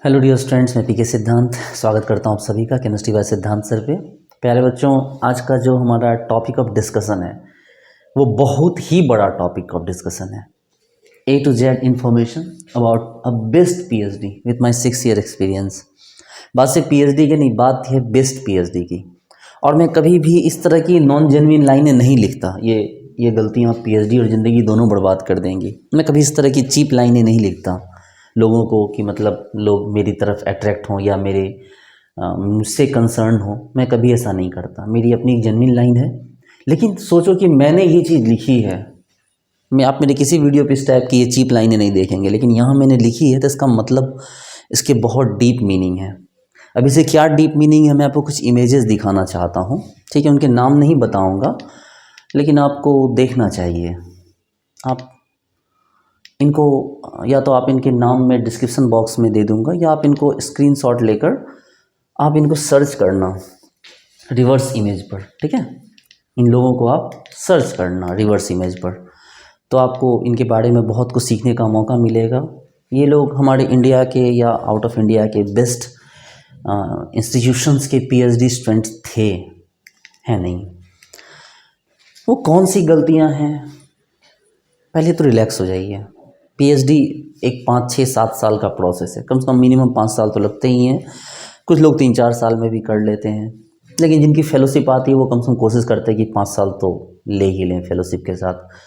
Hello dear students, मैं पीके सिद्धांत स्वागत करता हूँ आप सभी का केमिस्ट्री बाय सिद्धांत सर पे। प्यारे बच्चों, आज का जो हमारा टॉपिक ऑफ डिस्कशन है वो बहुत ही बड़ा टॉपिक ऑफ डिस्कशन है। A to Z information about a best PhD with my 6 year experience. बात सिर्फ पीएचडी की नहीं, बात है बेस्ट पीएचडी की। और मैं कभी भी इस तरह की नॉन जेन्युइन लाइनें नहीं लिखता। ये गलतियाँ पीएचडी और ज़िंदगी दोनों बर्बाद कर देंगी। मैं कभी इस तरह की चीप लाइनें नहीं लिखता लोगों को कि मतलब लोग मेरी तरफ अट्रैक्ट हों या मेरे मुझसे कंसर्न हो। मैं कभी ऐसा नहीं करता। मेरी अपनी एक जेन्युइन लाइन है। लेकिन सोचो कि मैंने ये चीज़ लिखी है। आप मेरे किसी वीडियो पे इस टाइप की ये चीप लाइनें नहीं देखेंगे, लेकिन यहाँ मैंने लिखी है तो इसका मतलब इसके बहुत डीप मीनिंग है। अब इसे क्या डीप मीनिंग है, मैं आपको कुछ इमेजेस दिखाना चाहता हूँ। ठीक है, उनके नाम नहीं बताऊँगा, लेकिन आपको देखना चाहिए। आप इनको या तो आप इनके नाम में डिस्क्रिप्शन बॉक्स में दे दूंगा, या आप इनको स्क्रीनशॉट लेकर आप इनको सर्च करना रिवर्स इमेज पर। ठीक है, इन लोगों को आप सर्च करना रिवर्स इमेज पर, तो आपको इनके बारे में बहुत कुछ सीखने का मौका मिलेगा। ये लोग हमारे इंडिया के या आउट ऑफ इंडिया के बेस्ट इंस्टीट्यूशंस के पीएचडी स्टूडेंट्स थे, हैं नहीं। वो कौन सी गलतियां हैं, पहले तो रिलैक्स हो जाइए। पीएचडी एक 5-6-7 साल का प्रोसेस है, कम से कम मिनिमम 5 साल तो लगते ही हैं। कुछ लोग 3-4 साल में भी कर लेते हैं, लेकिन जिनकी फेलोशिप आती है वो कम से कम कोशिश करते हैं कि 5 साल तो ले ही लें फेलोशिप के साथ।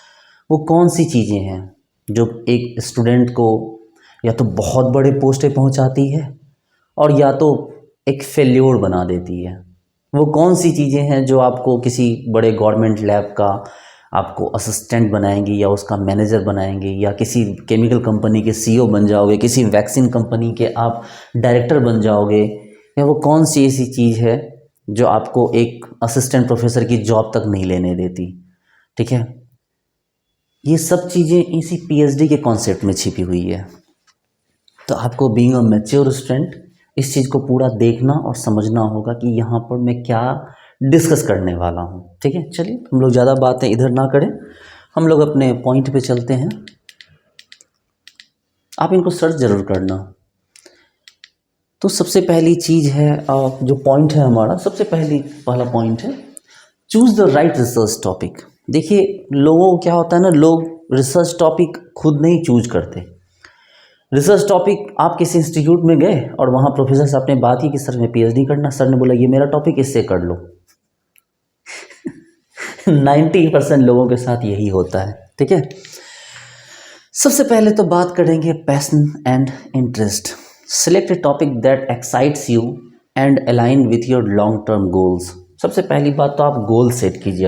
वो कौन सी चीज़ें हैं जो एक स्टूडेंट को या तो बहुत बड़े पोस्ट पे पहुंचाती है और या तो एक फेल्योर बना देती है। वो कौन सी चीज़ें हैं जो आपको किसी बड़े गवर्नमेंट लैब का आपको असिस्टेंट बनाएंगी या उसका मैनेजर बनाएंगे, या किसी केमिकल कंपनी के सीईओ बन जाओगे, किसी वैक्सीन कंपनी के आप डायरेक्टर बन जाओगे। या वो कौन सी ऐसी चीज़ है जो आपको एक असिस्टेंट प्रोफेसर की जॉब तक नहीं लेने देती। ठीक है, ये सब चीज़ें इसी पीएचडी के कॉन्सेप्ट में छिपी हुई है। तो आपको बीइंग अ मैच्योर स्टूडेंट इस चीज़ को पूरा देखना और समझना होगा कि यहाँ पर मैं क्या डिस्कस करने वाला हूँ। ठीक है, चलिए हम लोग ज़्यादा बातें इधर ना करें, हम लोग अपने पॉइंट पे चलते हैं। आप इनको सर्च ज़रूर करना। तो सबसे पहली चीज़ है, जो पॉइंट है हमारा, सबसे पहला पॉइंट है, choose the right research topic. देखिए, लोगों को क्या होता है ना, लोग रिसर्च टॉपिक खुद नहीं चूज करते। रिसर्च टॉपिक, आप किसी इंस्टीट्यूट में गए और वहाँ प्रोफेसर से आपने बात की कि सर मैं पीएचडी करना, सर ने बोला ये मेरा टॉपिक, इससे कर लो। 90% लोगों के साथ यही होता है। ठीक है, सबसे पहले तो बात करेंगे passion and interest. Select A topic that excites you and align with your long term goals. सबसे पहली बात तो आप गोल सेट कीजिए।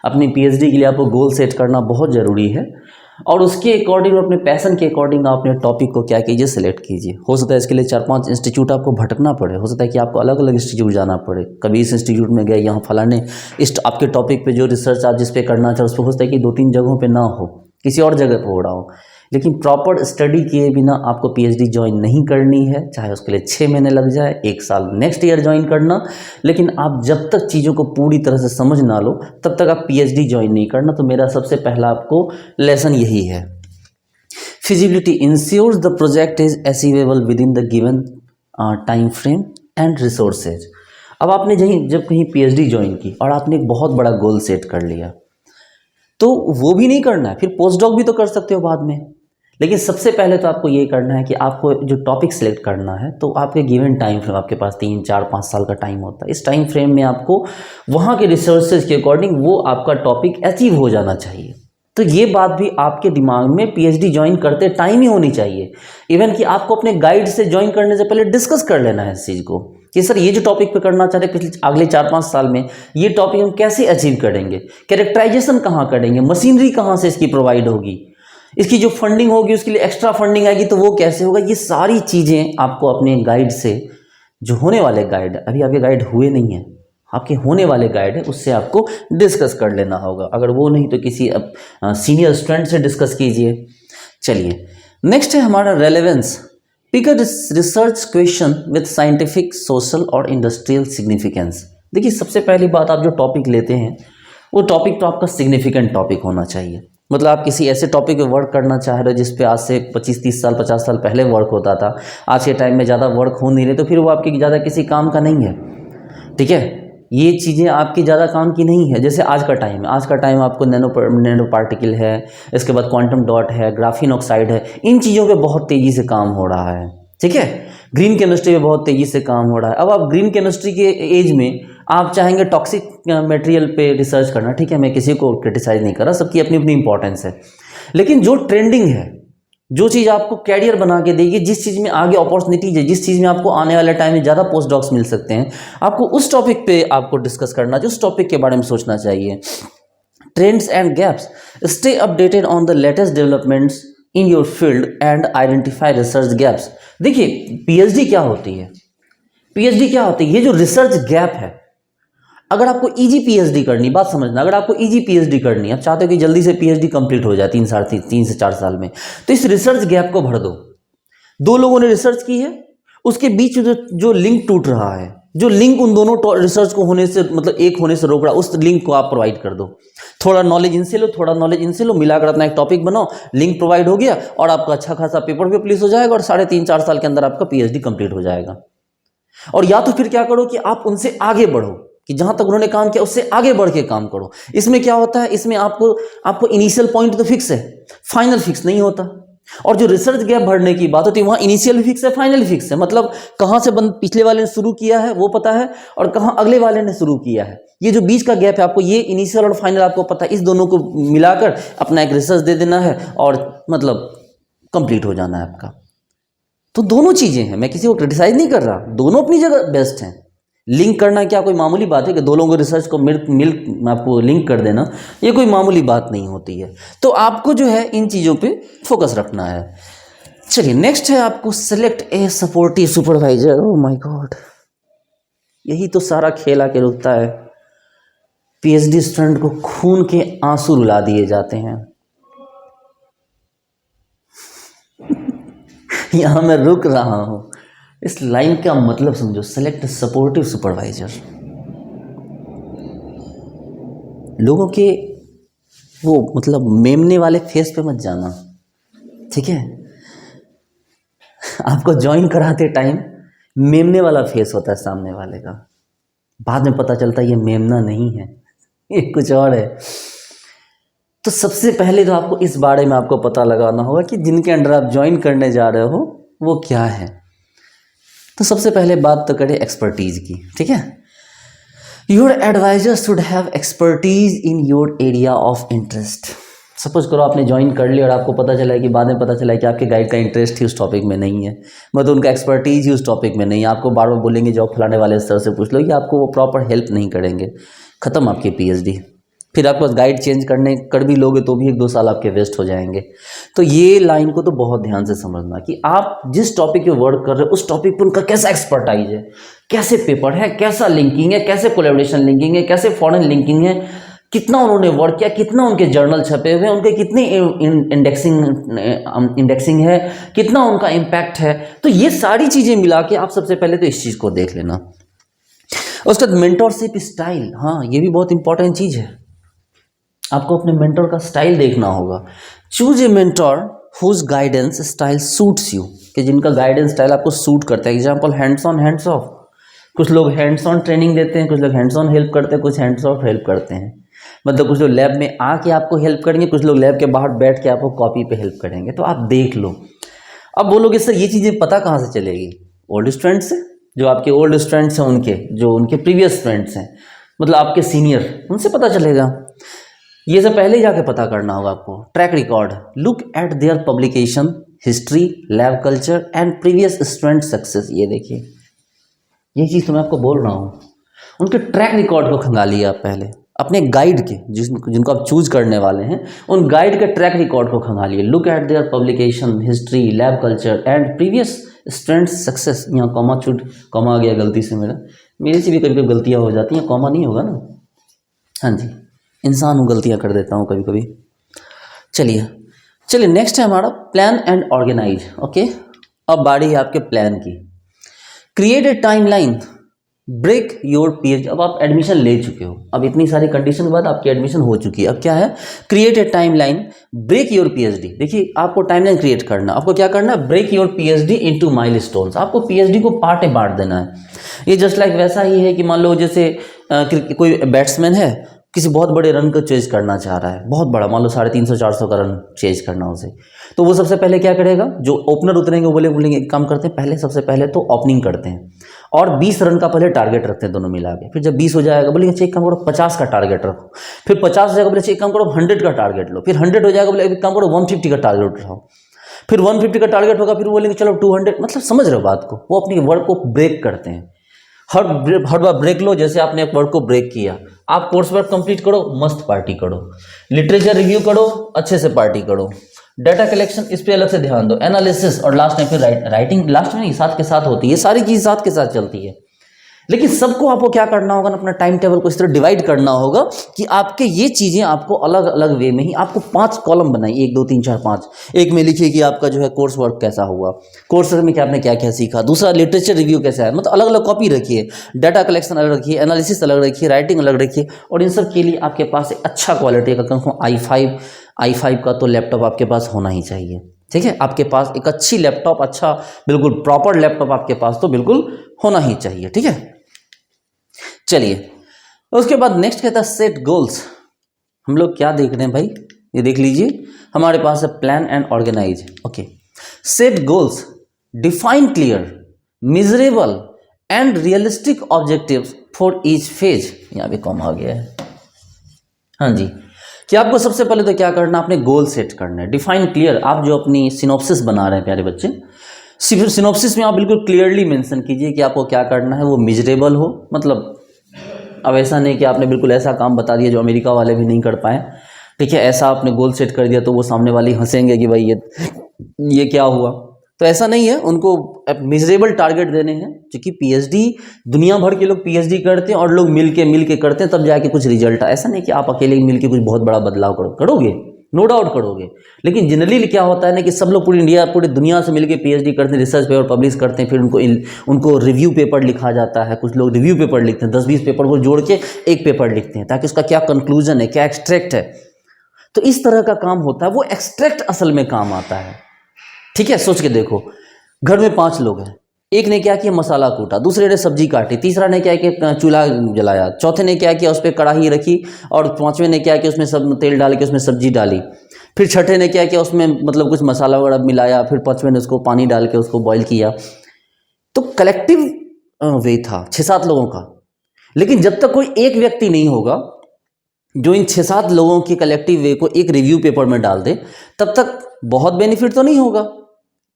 अपनी पीएचडी के लिए आपको गोल सेट करना बहुत ज़रूरी है, और उसके अकॉर्डिंग, अपने पैशन के अकॉर्डिंग आप अपने टॉपिक को क्या कीजिए, सिलेक्ट कीजिए। हो सकता है इसके लिए 4-5 इंस्टीट्यूट आपको भटकना पड़े, हो सकता है कि आपको अलग अलग इंस्टीट्यूट जाना पड़े। कभी इस इंस्टीट्यूट में गए, यहाँ फलाने इस आपके टॉपिक पे जो रिसर्च आप जिस पे करना चाहे उस पर हो सकता है कि 2-3 जगहों पे ना हो, किसी और जगह पे हो रहा हो। लेकिन प्रॉपर स्टडी किए बिना आपको पीएचडी ज्वाइन नहीं करनी है, चाहे उसके लिए 6 महीने लग जाए, 1 साल नेक्स्ट ईयर ज्वाइन करना। लेकिन आप जब तक चीज़ों को पूरी तरह से समझ ना लो तब तक आप पीएचडी ज्वाइन नहीं करना। तो मेरा सबसे पहला आपको लेसन यही है। Feasibility ensures the project is achievable within the given time frame and resources. अब आपने जब कहीं पीएचडी ज्वाइन की और आपने एक बहुत बड़ा गोल सेट कर लिया, तो वो भी नहीं करना है, फिर पोस्ट डॉक भी तो कर सकते हो बाद में। लेकिन सबसे पहले तो आपको ये करना है कि आपको जो टॉपिक सिलेक्ट करना है, तो आपके गिवन टाइम फ्रेम, आपके पास 3-4-5 साल का टाइम होता है। इस टाइम फ्रेम में आपको वहाँ के रिसोर्सेज के अकॉर्डिंग वो आपका टॉपिक अचीव हो जाना चाहिए। तो ये बात भी आपके दिमाग में पीएचडी ज्वाइन करते टाइम ही होनी चाहिए। इवन कि आपको अपने गाइड से ज्वाइन करने से पहले डिस्कस कर लेना है इस चीज़ को कि सर ये जो टॉपिक पे करना चाह रहे हैं पिछले अगले 4-5 साल में, ये टॉपिक हम कैसे अचीव करेंगे, कैरेक्टराइजेशन कहाँ करेंगे, मशीनरी कहाँ से इसकी प्रोवाइड होगी, इसकी जो फंडिंग होगी उसके लिए एक्स्ट्रा फंडिंग आएगी तो वो कैसे होगा। ये सारी चीज़ें आपको अपने गाइड से, जो होने वाले गाइड, अभी आपके गाइड हुए नहीं हैं, आपके होने वाले गाइड है, उससे आपको डिस्कस कर लेना होगा। अगर वो नहीं तो किसी सीनियर स्टूडेंट से डिस्कस कीजिए। चलिए, नेक्स्ट है हमारा relevance. Pick a research question with scientific, social और इंडस्ट्रियल सिग्निफिकेंस। देखिए, सबसे पहली बात, आप जो टॉपिक लेते हैं वो टॉपिक तो आपका सिग्निफिकेंट टॉपिक होना चाहिए। मतलब आप किसी ऐसे टॉपिक पे वर्क करना चाह रहे हो जिस पे आज से 25-30 साल 50 साल पहले वर्क होता था, आज के टाइम में ज़्यादा वर्क हो नहीं रहे, तो फिर वो आपकी ज़्यादा किसी काम का नहीं है। ठीक है, ये चीज़ें आपकी ज़्यादा काम की नहीं है। जैसे आज का टाइम है, आज का टाइम आपको नैनो पार्टिकल है, इसके बाद क्वांटम डॉट है, ग्राफीन ऑक्साइड है, इन चीज़ों पे बहुत तेज़ी से काम हो रहा है। ठीक है, ग्रीन केमिस्ट्री पे बहुत तेज़ी से काम हो रहा है। अब आप ग्रीन केमिस्ट्री के एज में आप चाहेंगे टॉक्सिक मटेरियल पे रिसर्च करना, ठीक है, मैं किसी को क्रिटिसाइज नहीं कर रहा, सबकी अपनी अपनी इंपॉर्टेंस है, लेकिन जो ट्रेंडिंग है, जो चीज़ आपको कैरियर बना के देगी, जिस चीज़ में आगे अपॉर्चुनिटीज है, जिस चीज़ में आपको आने वाले टाइम में ज़्यादा पोस्ट डॉक्स मिल सकते हैं, आपको उस टॉपिक पे आपको डिस्कस करना चाहिए, उस टॉपिक के बारे में सोचना चाहिए। Trends and gaps, stay updated on the latest developments in your field and identify research gaps. देखिए, पीएचडी क्या होती है, पीएचडी क्या होती है, ये जो रिसर्च गैप है, अगर आपको इजी पीएचडी करनी, बात समझना, अगर आपको इजी पीएचडी करनी, आप चाहते हो कि जल्दी से पीएचडी कंप्लीट हो जाए 3 से 4 साल में, तो इस रिसर्च गैप को भर दो। दो लोगों ने रिसर्च की है, उसके बीच जो लिंक टूट रहा है, जो लिंक उन दोनों रिसर्च को होने से, मतलब एक होने से रोक रहा है, उस लिंक को आप प्रोवाइड कर दो। थोड़ा नॉलेज इनसे लो, थोड़ा नॉलेज इनसे लो, मिलाकर अपना एक टॉपिक बनाओ, लिंक प्रोवाइड हो गया और आपका अच्छा खासा पेपर भी पब्लिश हो जाएगा और 3.5-4 साल के अंदर आपका पीएचडी कंप्लीट हो जाएगा। और या तो फिर क्या करो कि आप उनसे आगे बढ़ो, कि जहां तक उन्होंने काम किया उससे आगे बढ़ के काम करो। इसमें क्या होता है, इसमें आपको इनिशियल पॉइंट तो फिक्स है, फाइनल फिक्स नहीं होता। और जो रिसर्च गैप भरने की बात होती है, वहां इनिशियल फिक्स है, फाइनल फिक्स है, मतलब कहां से पिछले वाले ने शुरू किया है वो पता है और कहां अगले वाले ने शुरू किया है। ये जो बीच का गैप है, आपको ये इनिशियल और फाइनल आपको पता है, इस दोनों को मिलाकर अपना एक रिसर्च दे देना है और मतलब कंप्लीट हो जाना है आपका। तो दोनों चीजें हैं, मैं किसी को क्रिटिसाइज नहीं कर रहा, दोनों अपनी जगह बेस्ट हैं। लिंक करना क्या कोई मामूली बात है कि दो लोगों को रिसर्च को मिल आपको लिंक कर देना, ये कोई मामूली बात नहीं होती है। तो आपको जो है इन चीज़ों पे फोकस रखना है। चलिए, नेक्स्ट है आपको select A supportive supervisor. Oh my God, यही तो सारा खेल आके रुकता है। पीएचडी स्टूडेंट को खून के आंसू रुला दिए जाते हैं। यहां मैं रुक रहा हूं, इस लाइन का मतलब समझो, सेलेक्ट सपोर्टिव सुपरवाइजर। लोगों के वो मतलब मेमने वाले फेस पे मत जाना, ठीक है। आपको ज्वाइन कराते टाइम मेमने वाला फेस होता है सामने वाले का, बाद में पता चलता है ये मेमना नहीं है, ये कुछ और है। तो सबसे पहले तो आपको इस बारे में आपको पता लगाना होगा कि जिनके अंडर आप ज्वाइन करने जा रहे हो वो क्या है। तो सबसे पहले बात तो करें एक्सपर्टीज की, ठीक है। Your advisor should have expertise in your area of interest. Suppose करो आपने ज्वाइन कर लिया और आपको पता चला है कि बाद में पता चला है कि आपके गाइड का इंटरेस्ट ही उस टॉपिक में नहीं है, मतलब उनका एक्सपर्टीज ही उस टॉपिक में नहीं है। आपको बार बार बोलेंगे जॉब फैलाने वाले सर से पूछ लो, कि आपको वो प्रॉपर हेल्प नहीं करेंगे, खत्म आपकी पीएचडी। फिर आपको गाइड चेंज कर भी लोगे तो भी 1-2 साल आपके वेस्ट हो जाएंगे। तो ये लाइन को तो बहुत ध्यान से समझना कि आप जिस टॉपिक पे वर्क कर रहे हो उस टॉपिक पर उनका कैसा एक्सपर्टाइज है, कैसे पेपर है, कैसा लिंकिंग है, कैसे कोलैबोरेशन लिंकिंग है, कैसे फॉरेन लिंकिंग है, कितना उन्होंने वर्क किया, कितना उनके जर्नल छपे हुए हैं, उनके कितनी इंडेक्सिंग है, कितना उनका इम्पैक्ट है। तो ये सारी चीज़ें मिला के आप सबसे पहले तो इस चीज़ को देख लेना। उसके बाद मेंटरशिप स्टाइल, हाँ ये भी बहुत इंपॉर्टेंट चीज़ है। आपको अपने मेंटर का स्टाइल देखना होगा। Choose a mentor whose guidance style suits you, कि जिनका गाइडेंस स्टाइल आपको सूट करता है। Example, hands on hands off. कुछ लोग हैंड्स ऑन ट्रेनिंग देते हैं, कुछ लोग हैंड्स ऑन हेल्प करते हैं, कुछ हैंड्स ऑफ हेल्प करते हैं। मतलब कुछ लोग लैब में आके आपको हेल्प करेंगे, कुछ लोग लैब के बाहर बैठ के आपको कॉपी पे हेल्प करेंगे। तो आप देख लो। अब बोलोगे सर ये चीज़ें पता कहाँ से चलेगी? ओल्ड स्टूडेंट्स से, जो आपके ओल्ड स्टूडेंट्स हैं उनके, जो उनके प्रीवियस स्टूडेंट्स हैं, मतलब आपके सीनियर, उनसे पता चलेगा। ये सब पहले ही जाके पता करना होगा आपको। Track record, look at their publication history, lab culture and previous student success. ये देखिए, ये चीज़ तो मैं आपको बोल रहा हूँ। उनके ट्रैक रिकॉर्ड को खंगालिए आप पहले, अपने गाइड के जिनको आप चूज करने वाले हैं उन गाइड के ट्रैक रिकॉर्ड को खंगालिए। Look at their publication history, lab culture and previous student success. यहाँ कॉमा आ गया गलती से, मेरे से भी कभी कभी गलतियाँ हो जाती हैं, कॉमा नहीं होगा ना। हाँ जी, इंसान हूँ, गलतियाँ कर देता हूँ कभी कभी। चलिए नेक्स्ट है हमारा प्लान एंड ऑर्गेनाइज। ओके, अब बारी है आपके प्लान की। Create a timeline break your PhD. अब आप एडमिशन ले चुके हो, अब इतनी सारी कंडीशन के बाद आपकी एडमिशन हो चुकी है, अब क्या है, create a timeline, break your PhD. देखिए आपको टाइमलाइन क्रिएट करना, आपको क्या करना है, break your PhD into milestones. आपको पीएचडी को पार्ट में बांट देना है। ये जस्ट लाइक वैसा ही है कि मान लो जैसे कोई बैट्समैन है, किसी बहुत बड़े रन को चेज करना चाह रहा है, बहुत बड़ा, मान लो 350-400 का रन चेज करना उसे, तो वो सबसे पहले क्या करेगा, जो ओपनर उतरेंगे वो बोलेंगे एक काम करते हैं, पहले सबसे पहले तो ओपनिंग करते हैं और 20 रन का पहले टारगेट रखते हैं दोनों मिला के। फिर जब 20 हो जाएगा बोलेंगे चेक काम करो 50 का टारगेट रखो। फिर 50 हो जाएगा बोले चेक काम करो 100 का टारगेट लो। फिर 100 हो जाएगा बोले एक काम करो 150 का टारगेट उठाओ। फिर 150 का टारगेट होगा, फिर बोलेंगे चलो 200। मतलब समझ रहे हो बात को, वो अपनी वर्क को ब्रेक करते हैं। हर बार ब्रेक लो, जैसे आपने एक वर्क को ब्रेक किया, आप कोर्स वर्क कंप्लीट करो, मस्त पार्टी करो, लिटरेचर रिव्यू करो, अच्छे से पार्टी करो, डाटा कलेक्शन इस पे अलग से ध्यान दो, एनालिसिस, और लास्ट में फिर राइटिंग, लास्ट में नहीं साथ के साथ होती है, ये सारी चीज साथ के साथ चलती है। लेकिन सबको आपको क्या करना होगा ना, अपना टाइम टेबल को इस तरह डिवाइड करना होगा कि आपके ये चीजें आपको अलग अलग वे में ही, आपको 5 कॉलम बनाई, 1 2 3 4 5। एक में लिखिए कि आपका जो है कोर्स वर्क कैसा हुआ, कोर्स वर्क में क्या आपने क्या क्या सीखा। दूसरा लिटरेचर रिव्यू कैसा है, मतलब अलग अलग कॉपी रखिए, डाटा कलेक्शन अलग रखिए, एनालिसिस अलग रखिए, राइटिंग अलग रखिए। और इन सब के लिए आपके पास एक अच्छा क्वालिटी का कम से कम i5 का तो लैपटॉप आपके पास होना ही चाहिए। ठीक है, आपके पास एक अच्छी लैपटॉप, अच्छा बिल्कुल प्रॉपर लैपटॉप आपके पास तो बिल्कुल होना ही चाहिए। ठीक है, चलिए उसके बाद नेक्स्ट कहता है सेट गोल्स। हम लोग क्या देख रहे हैं भाई, ये देख लीजिए, हमारे पास है plan and organise. Okay, set goals, define clear, measurable and realistic objectives for each phase. यहाँ पे कॉमा आ गया है। हाँ जी, कि आपको सबसे पहले तो क्या करना, अपने गोल सेट करना है, डिफाइन क्लियर। आप जो अपनी सिनॉप्सिस बना रहे हैं प्यारे बच्चे, सिनॉप्सिस में आप बिल्कुल क्लियरली मेंशन कीजिए कि आपको क्या करना है, वो मिजरेबल हो। मतलब अब ऐसा नहीं कि आपने बिल्कुल ऐसा काम बता दिया जो अमेरिका वाले भी नहीं कर पाए। ठीक है, ऐसा आपने गोल सेट कर दिया तो वो सामने वाले हंसेंगे कि भाई ये क्या हुआ। तो ऐसा नहीं है, उनको मिजरेबल टारगेट देने हैं, क्योंकि पीएचडी दुनिया भर के लोग पीएचडी करते हैं और लोग मिल के करते हैं, तब जाके कुछ रिजल्ट। ऐसा नहीं कि आप अकेले मिल के कुछ बहुत बड़ा बदलाव करोगे, नो डाउट करोगे। लेकिन जनरली क्या होता है ना कि सब लोग पूरी दुनिया से मिलकर पीएचडी करते हैं, रिसर्च पेपर पब्लिश करते हैं, फिर उनको रिव्यू पेपर लिखा जाता है। कुछ लोग रिव्यू पेपर लिखते हैं, 10-20 पेपर को जोड़ के एक पेपर लिखते हैं, ताकि उसका क्या कंक्लूजन है, क्या एक्सट्रैक्ट है। तो इस तरह का काम होता है, वो एक्सट्रैक्ट असल में काम आता है। ठीक है, सोच के देखो, घर में 5 लोग हैं, एक ने क्या किया, मसाला कूटा, दूसरे ने सब्जी काटी, तीसरा ने क्या किया, चूल्हा जलाया, चौथे ने क्या किया, उस पर कढ़ाई रखी, और 5वें ने क्या किया, उसमें सब तेल डाल के उसमें सब्जी डाली। फिर छठे ने क्या किया, उसमें मतलब कुछ मसाला वगैरह मिलाया, फिर 5वें ने उसको पानी डाल के उसको बॉईल किया। तो कलेक्टिव वे था 6-7 लोगों का। लेकिन जब तक कोई एक व्यक्ति नहीं होगा जो इन 6-7 लोगों की कलेक्टिव वे को एक रिव्यू पेपर में डाल दे, तब तक बहुत बेनिफिट तो नहीं होगा।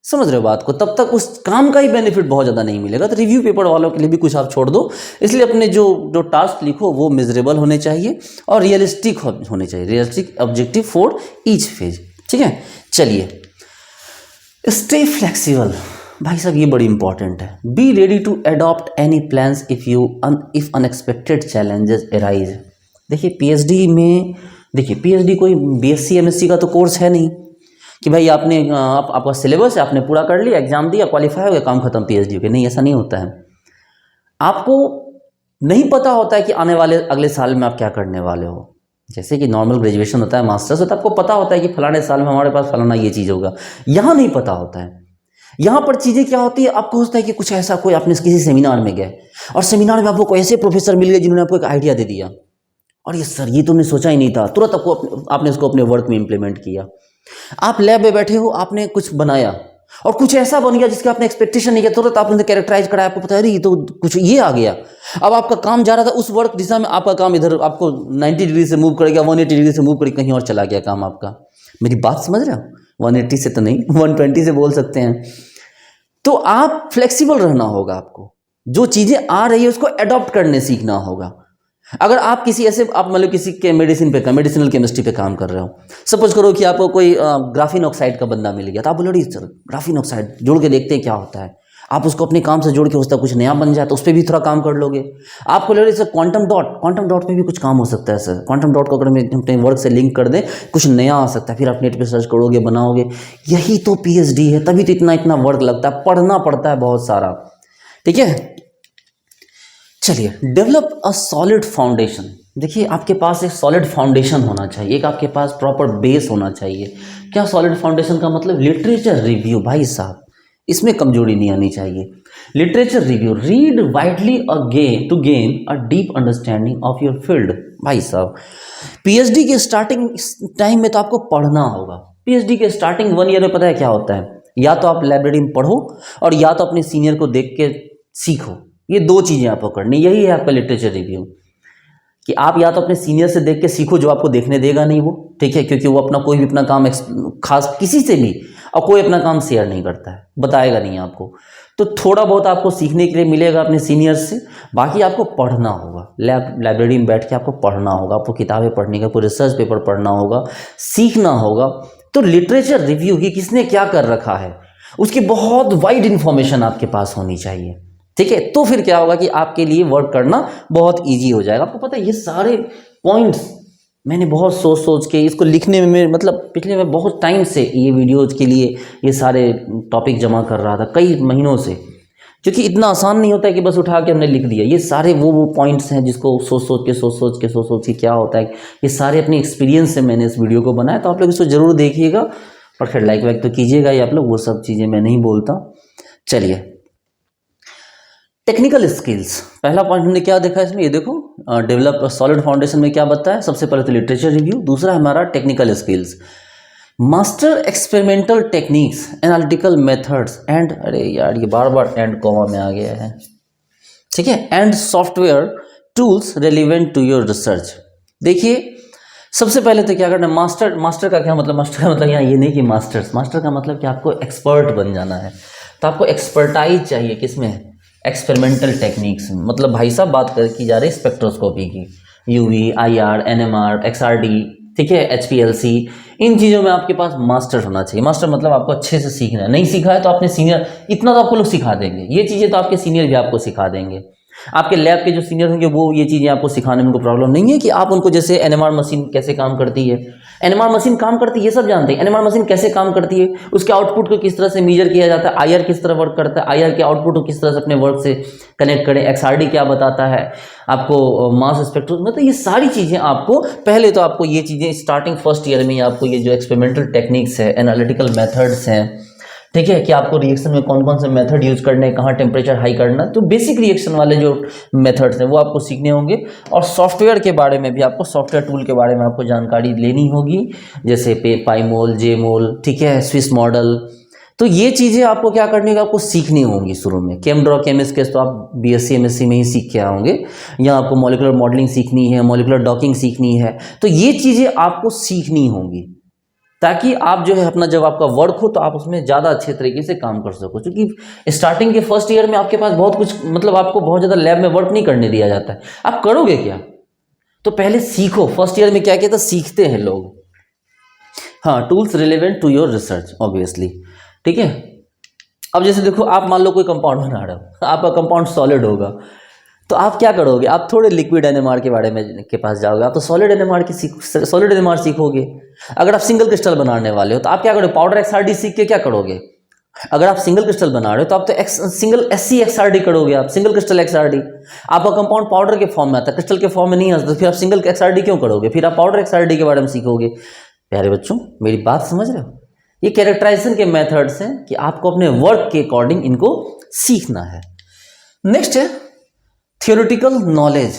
समझ रहे हो बात को, तब तक उस काम का ही बेनिफिट बहुत ज़्यादा नहीं मिलेगा। तो रिव्यू पेपर वालों के लिए भी कुछ आप छोड़ दो। इसलिए अपने जो टास्क लिखो वो मेजरेबल होने चाहिए और रियलिस्टिक होने चाहिए, realistic objective for each phase. ठीक है, चलिए स्टे फ्लेक्सिबल। भाई साहब ये बड़ी इंपॉर्टेंट है। Be ready to adopt any plans if unexpected challenges arise. देखिए पीएचडी कोई बीएससी एमएससी का तो कोर्स है नहीं कि भाई आपका सिलेबस है, आपने पूरा कर लिया, एग्जाम दिया, क्वालिफाई हो गया, काम खत्म पीएचडी के। नहीं, ऐसा नहीं होता है। आपको नहीं पता होता है कि आने वाले अगले साल में आप क्या करने वाले हो। जैसे कि नॉर्मल ग्रेजुएशन होता है, मास्टर्स होता है, आपको पता होता है कि फलाने साल में हमारे पास फलाना ये चीज़ होगा। यहाँ नहीं पता होता है। यहाँ पर चीज़ें क्या होती है, आपको होता है कि कुछ ऐसा, कोई आपने किसी सेमिनार में गए और सेमिनार में आपको कोई ऐसे प्रोफेसर मिल गए जिन्होंने आपको एक आइडिया दे दिया, और ये सर ये तुमने सोचा ही नहीं था, तुरंत आपने उसको अपने वर्क में इंप्लीमेंट किया। आप लैब में बैठे हो, आपने कुछ बनाया और कुछ ऐसा बन गया जिसका आपने एक्सपेक्टेशन नहीं किया, तुरंत आपने कैरेक्टराइज करा, आपको पता है ये तो कुछ ये आ गया। अब आपका काम जा रहा था उस वर्क दिशा में, आपका काम इधर आपको 90 डिग्री से मूव करेगा, 180 डिग्री से मूव करेगा, कहीं और चला गया काम आपका। मेरी बात समझ रहे हो? 180 से तो नहीं, 120 से बोल सकते हैं। तो आप फ्लेक्सिबल रहना होगा, आपको जो चीजें आ रही है उसको अडॉप्ट करने सीखना होगा। अगर आप मतलब किसी के मेडिसिनल केमिस्ट्री पे काम कर रहे हो, सपोज करो कि आपको कोई ग्राफीन ऑक्साइड का बंदा मिल गया, तो आप बोलोगे सर ग्राफीन ऑक्साइड जोड़ के देखते हैं क्या होता है। आप उसको अपने काम से जोड़ के उसका कुछ नया बन जाए तो उस पर भी थोड़ा काम कर लोगे। आपको लग रही सर क्वांटम डॉट पे भी कुछ काम हो सकता है सर, क्वांटम डॉट को अगर हम अपने वर्क से लिंक कर दें कुछ नया आ सकता है, फिर आप नेट पे सर्च करोगे, बनाओगे। यही तो पीएचडी है, तभी तो इतना वर्क लगता है, पढ़ना पड़ता है बहुत सारा। ठीक है, चलिए, डेवलप अ सॉलिड फाउंडेशन। देखिए, आपके पास एक सॉलिड फाउंडेशन होना चाहिए, एक आपके पास प्रॉपर बेस होना चाहिए। क्या सॉलिड फाउंडेशन का मतलब? Literature review. भाई साहब, इसमें कमजोरी नहीं आनी चाहिए। Literature review, read widely again to gain a deep understanding of your field. भाई साहब, पीएचडी के स्टार्टिंग टाइम में तो आपको पढ़ना होगा। पीएचडी के स्टार्टिंग 1 ईयर में पता है क्या होता है? या तो आप लाइब्रेरी में पढ़ो और या तो अपने सीनियर को देख के सीखो। ये दो चीजें आपको करनी, यही है आपका लिटरेचर रिव्यू। कि आप या तो अपने सीनियर से देख के सीखो, जो आपको देखने देगा नहीं वो, ठीक है, क्योंकि वो अपना कोई भी अपना काम खास किसी से भी और कोई अपना काम शेयर नहीं करता है, बताएगा नहीं आपको। तो थोड़ा बहुत आपको सीखने के लिए मिलेगा अपने सीनियर से, बाकी आपको पढ़ना होगा। लाइब्रेरी में बैठ के आपको पढ़ना होगा, आपको किताबें पढ़ने का, कोई रिसर्च पेपर पढ़ना होगा, सीखना होगा। तो लिटरेचर रिव्यू की किसने क्या कर रखा है, उसकी बहुत वाइड इंफॉर्मेशन आपके पास होनी चाहिए, ठीक है। तो फिर क्या होगा कि आपके लिए वर्क करना बहुत इजी हो जाएगा। आपको पता है, ये सारे पॉइंट्स मैंने बहुत सोच सोच के इसको लिखने में, मतलब पिछले मैं बहुत टाइम से ये वीडियोज के लिए ये सारे टॉपिक जमा कर रहा था, कई महीनों से, क्योंकि इतना आसान नहीं होता है कि बस उठा के हमने लिख दिया। ये सारे वो पॉइंट्स हैं जिसको सोच सोच के क्या होता है, ये सारे अपने एक्सपीरियंस से मैंने इस वीडियो को बनाया। तो आप लोग इसको जरूर देखिएगा और फिर लाइक वाइक तो कीजिएगा ही आप लोग, वो सब चीज़ें मैं नहीं बोलता। चलिए, टेक्निकल स्किल्स, पहला पॉइंट हमने क्या देखा इसमें, ये देखो, डेवलप सॉलिड फाउंडेशन में क्या बताया? सबसे पहले तो लिटरेचर रिव्यू, दूसरा हमारा technical skills, master experimental techniques, analytical methods and, अरे यार ये बार बार एंड कॉमा में आ गया है, ठीक है, and software tools relevant to your research. देखिए, सबसे पहले तो क्या करना है, मास्टर का क्या मतलब? मास्टर का मतलब यहाँ ये नहीं कि मास्टर का मतलब कि आपको एक्सपर्ट बन जाना है। तो आपको एक्सपर्टाइज चाहिए किसमें? एक्सपेरिमेंटल टेक्निक्स में। मतलब भाई साहब बात की जा रही है स्पेक्ट्रोस्कोपी की, यूवी, आईआर, एनएमआर, एक्सआरडी, ठीक है, एचपीएलसी, इन चीज़ों में आपके पास मास्टर होना चाहिए। मास्टर मतलब आपको अच्छे से सीखना है, नहीं सीखा है तो अपने सीनियर, इतना तो आपको लोग सिखा देंगे, ये चीज़ें तो आपके सीनियर भी आपको सिखा देंगे। आपके लैब के जो सीनियर होंगे वो ये चीज़ें आपको सिखाने में उनको प्रॉब्लम नहीं है कि आप उनको, जैसे एनएमआर मशीन कैसे काम करती है, एनएमआर मशीन काम करती है ये सब जानते हैं, एनएमआर मशीन कैसे काम करती है, उसके आउटपुट को किस तरह से मेजर किया जाता है, आईआर किस तरह वर्क करता है, आईआर के आउटपुट को किस तरह से अपने वर्क से कनेक्ट करें, एक्सआरडी क्या बताता है आपको, मास स्पेक्ट्रोस्कोपी, मतलब ये सारी चीज़ें आपको पहले तो आपको ये चीज़ें स्टार्टिंग फर्स्ट ईयर में ही आपको ये जो एक्सपेरिमेंटल टेक्निक्स है, एनालिटिकल मेथड्स हैं, ठीक है, कि आपको रिएक्शन में कौन कौन से मेथड यूज करने हैं, कहाँ टेम्परेचर हाई करना, तो बेसिक रिएक्शन वाले जो मेथड्स हैं वो आपको सीखने होंगे। और सॉफ्टवेयर के बारे में भी आपको, सॉफ्टवेयर टूल के बारे में आपको जानकारी लेनी होगी, जैसे पाईमोल, जेमोल, ठीक है, स्विस मॉडल। तो ये चीज़ें आपको क्या करनी होगी, आपको सीखनी होंगी शुरू में। केमड्रॉ, केमिस्ट्री तो आप बीएससी एमएससी में ही सीख के आओगे, या आपको मॉलिक्यूलर मॉडलिंग सीखनी है, मॉलिक्यूलर डॉकिंग सीखनी है, तो ये चीज़ें आपको सीखनी होंगी, ताकि आप जो है अपना, जब आपका वर्क हो तो आप उसमें ज़्यादा अच्छे तरीके से काम कर सको। क्योंकि स्टार्टिंग के फर्स्ट ईयर में आपके पास बहुत कुछ, मतलब आपको बहुत ज़्यादा लैब में वर्क नहीं करने दिया जाता है, आप करोगे क्या? तो पहले सीखो। फर्स्ट ईयर में क्या किया था, सीखते हैं लोग। हाँ, tools relevant to your research obviously, ठीक है। अब जैसे देखो, आप मान लो कोई कंपाउंड बना रहे हो, आपका कंपाउंड सॉलिड होगा, तो आप क्या करोगे, आप थोड़े लिक्विड एनएमआर के बारे में के पास जाओगे, आप तो सॉलिड एनएमआर सीखोगे। अगर आप सिंगल क्रिस्टल बनाने वाले हो तो आप क्या करोगे, पाउडर एक्सआरडी सीख के क्या करोगे। अगर आप सिंगल क्रिस्टल बना रहे हो तो आप तो सिंगल एससी एक्सआरडी करोगे, आप सिंगल क्रिस्टल एक्सआरडी। आपका कंपाउंड पाउडर के फॉर्म में आता है, क्रिस्टल के फॉर्म में नहीं आता, तो फिर आप सिंगल एक्सआरडी क्यों करोगे, फिर आप पाउडर एक्सआरडी के बारे में सीखोगे। प्यारे बच्चों, मेरी बात समझ रहे हो? ये कैरेक्टराइजेशन के मेथड्स हैं कि आपको अपने वर्क के अकॉर्डिंग इनको सीखना है। नेक्स्ट है theoretical knowledge,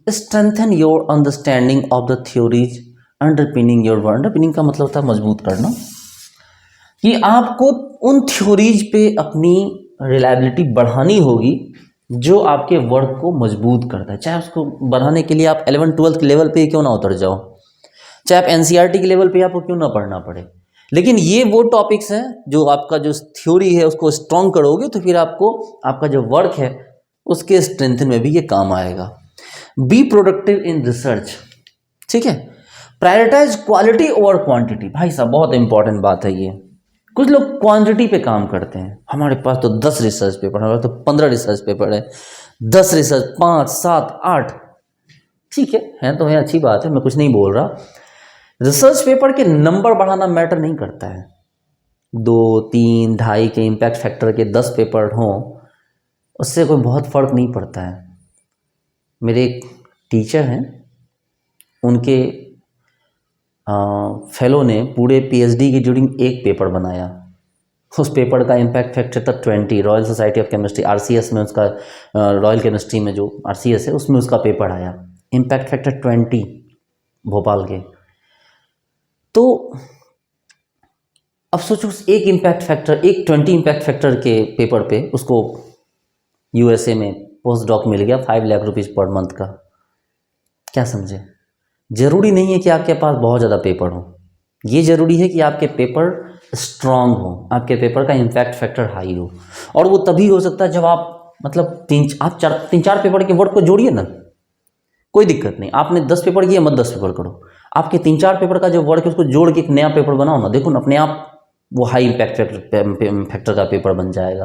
strengthen your understanding of the theories underpinning your work। underpinning का मतलब होता है मजबूत करना, कि आपको उन थ्योरीज पे अपनी रिलायबिलिटी बढ़ानी होगी जो आपके वर्क को मजबूत करता है। चाहे उसको बढ़ाने के लिए आप 11-12 के लेवल पे क्यों ना उतर जाओ, चाहे आप एनसीईआरटी के लेवल पे आपको क्यों ना पढ़ना पड़े, लेकिन ये वो टॉपिक्स हैं जो आपका जो थ्योरी है उसको स्ट्रॉन्ग करोगे तो फिर आपको आपका जो वर्क है उसके स्ट्रेंथन में भी ये काम आएगा। बी प्रोडक्टिव इन रिसर्च, ठीक है। Prioritise quality over quantity. भाई साहब बहुत इंपॉर्टेंट बात है ये। कुछ लोग क्वांटिटी पे काम करते हैं, हमारे पास तो 10 रिसर्च पेपर, हमारे तो 15 रिसर्च पेपर है, 10 रिसर्च, 5, 7, 8, ठीक है तो है, अच्छी बात है, मैं कुछ नहीं बोल रहा। रिसर्च पेपर के नंबर बढ़ाना मैटर नहीं करता है, 2, 3, 2.5 के इम्पैक्ट फैक्टर के 10 पेपर हों, उससे कोई बहुत फर्क नहीं पड़ता है। मेरे एक टीचर हैं, उनके फेलो ने पूरे पीएचडी की ड्यूरिंग एक पेपर बनाया। उस पेपर का इम्पैक्ट फैक्टर था 20। Royal society of chemistry RCS में उसका, रॉयल केमिस्ट्री में जो आरसीएस है उसमें उसका पेपर आया, इम्पैक्ट फैक्टर 20 भोपाल के। तो अब सोचो उस एक इम्पैक्ट फैक्टर, एक 20 इम्पैक्ट फैक्टर के पेपर पे उसको यूएसए में पोस्ट डॉक मिल गया 5 लाख रुपीज़ पर मंथ का। क्या समझे? जरूरी नहीं है कि आपके पास बहुत ज़्यादा पेपर हो, ये जरूरी है कि आपके पेपर स्ट्रांग हो, आपके पेपर का इम्पैक्ट फैक्टर हाई हो। और वो तभी हो सकता है जब आप मतलब तीन चार पेपर के वर्ड को जोड़िए ना, कोई दिक्कत नहीं। आपने 10 पेपर किए, मत 10 पेपर करो, आपके 3-4 पेपर का जो वर्ड है उसको जोड़ के एक नया पेपर बनाओ ना, देखो ना अपने आप वो हाई इम्पैक्ट फैक्टर का पेपर बन जाएगा।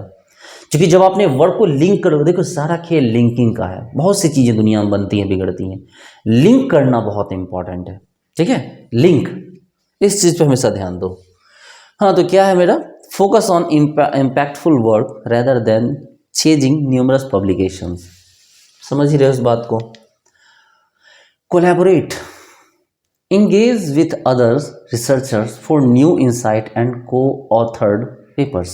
क्योंकि जब आपने वर्ड को लिंक करोगे, देखो सारा खेल लिंकिंग का है। बहुत सी चीज़ें दुनिया में बनती हैं, बिगड़ती हैं, लिंक करना बहुत इंपॉर्टेंट है। ठीक है, लिंक, इस चीज़ पे हमेशा ध्यान दो। हाँ, तो क्या है मेरा focus on impactful work rather than chasing numerous publications. समझ ही रहे उस बात को। Collaborate, engage with others researchers for new insight and co-authored papers।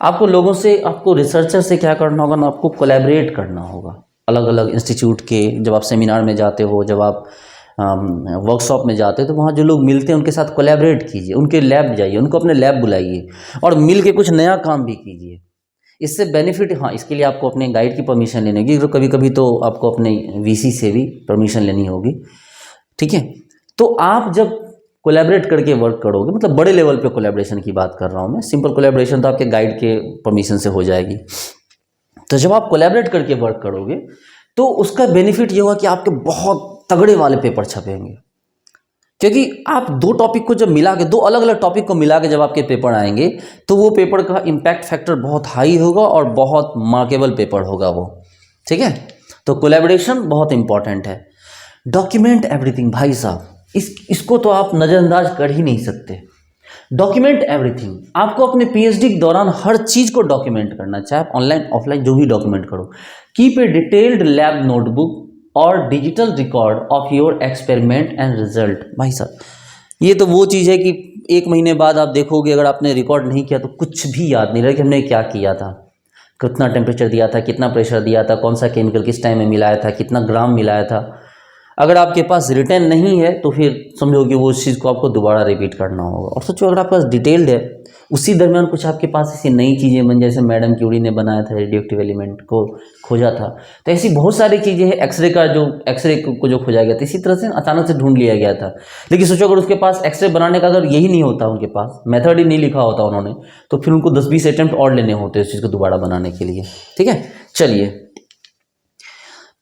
आपको लोगों से, आपको रिसर्चर से क्या करना होगा ना, आपको कोलैबोरेट करना होगा। अलग अलग इंस्टीट्यूट के, जब आप सेमिनार में जाते हो, जब आप वर्कशॉप में जाते हो, तो वहाँ जो लोग मिलते हैं उनके साथ कोलैबोरेट कीजिए, उनके लैब जाइए, उनको अपने लैब बुलाइए और मिल के कुछ नया काम भी कीजिए। इससे बेनिफिट, हाँ, इसके लिए आपको अपने गाइड की परमिशन लेनी होगी, तो कभी कभी तो आपको अपने वीसी से भी परमिशन लेनी होगी। ठीक है, तो आप जब कोलैबोरेट करके वर्क करोगे, मतलब बड़े लेवल पे कोलैबोरेशन की बात कर रहा हूँ मैं, सिंपल कोलैबोरेशन तो आपके गाइड के परमिशन से हो जाएगी। तो जब आप कोलैबोरेट करके वर्क करोगे तो उसका बेनिफिट ये होगा कि आपके बहुत तगड़े वाले पेपर छपेंगे। क्योंकि आप दो टॉपिक को जब मिला के, दो अलग अलग टॉपिक को मिला के जब आपके पेपर आएंगे, तो वो पेपर का इम्पैक्ट फैक्टर बहुत हाई होगा और बहुत मार्केबल पेपर होगा वो। ठीक है, तो कोलैबोरेशन बहुत इंपॉर्टेंट है। डॉक्यूमेंट एवरीथिंग, भाई साहब, इसको तो आप नज़रअंदाज कर ही नहीं सकते। डॉक्यूमेंट एवरीथिंग, आपको अपने पीएचडी के दौरान हर चीज़ को डॉक्यूमेंट करना, चाहे ऑनलाइन ऑफलाइन जो भी डॉक्यूमेंट करो। Keep a detailed lab notebook और digital record of your experiment and result. भाई साहब, ये तो वो चीज़ है कि 1 महीने बाद आप देखोगे, अगर आपने रिकॉर्ड नहीं किया तो कुछ भी याद नहीं रहा कि हमने क्या किया था, कितना टेम्परेचर दिया था, कितना प्रेशर दिया था, कौन सा केमिकल किस टाइम में मिलाया था, कितना ग्राम मिलाया था। अगर आपके पास रिटर्न नहीं है तो फिर समझो कि वो उस चीज़ को आपको दोबारा रिपीट करना होगा। और सोचो अगर आपके पास डिटेल्ड है, उसी दरमियान कुछ आपके पास ऐसी नई चीज़ें बन, जैसे मैडम क्यूरी ने बनाया था, रेडियो एक्टिव एलिमेंट को खोजा था, तो ऐसी बहुत सारी चीज़ें हैं। एक्सरे को जो खोजा गया था, इसी तरह से अचानक से ढूंढ लिया गया था। लेकिन सोचो अगर उसके पास एक्सरे बनाने का अगर यही नहीं होता, उनके पास मेथड ही नहीं लिखा होता उन्होंने, तो फिर उनको 10-20 अटेम्प्ट और लेने होते उस चीज़ को दोबारा बनाने के लिए। ठीक है, चलिए,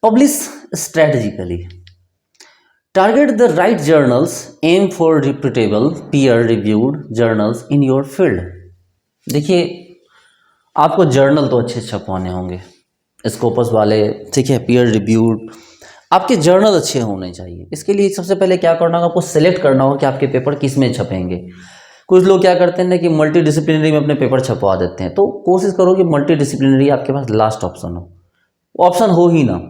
publish strategically, target the right journals, aim for reputable peer reviewed journals in your field। देखिए, आपको जर्नल तो अच्छे छपवाने होंगे, स्कोपस वाले, ठीक है, पीयर रिव्यूड, आपके जर्नल अच्छे होने चाहिए। इसके लिए सबसे पहले क्या करना होगा, आपको सेलेक्ट करना होगा कि आपके पेपर किस में छपेंगे। कुछ लोग क्या करते हैं ना कि मल्टी डिसिप्लिनरी में अपने पेपर छपवा देते हैं, तो कोशिश करो कि मल्टी डिसिप्लिनरी आपके पास लास्ट ऑप्शन हो, ऑप्शन हो ही ना।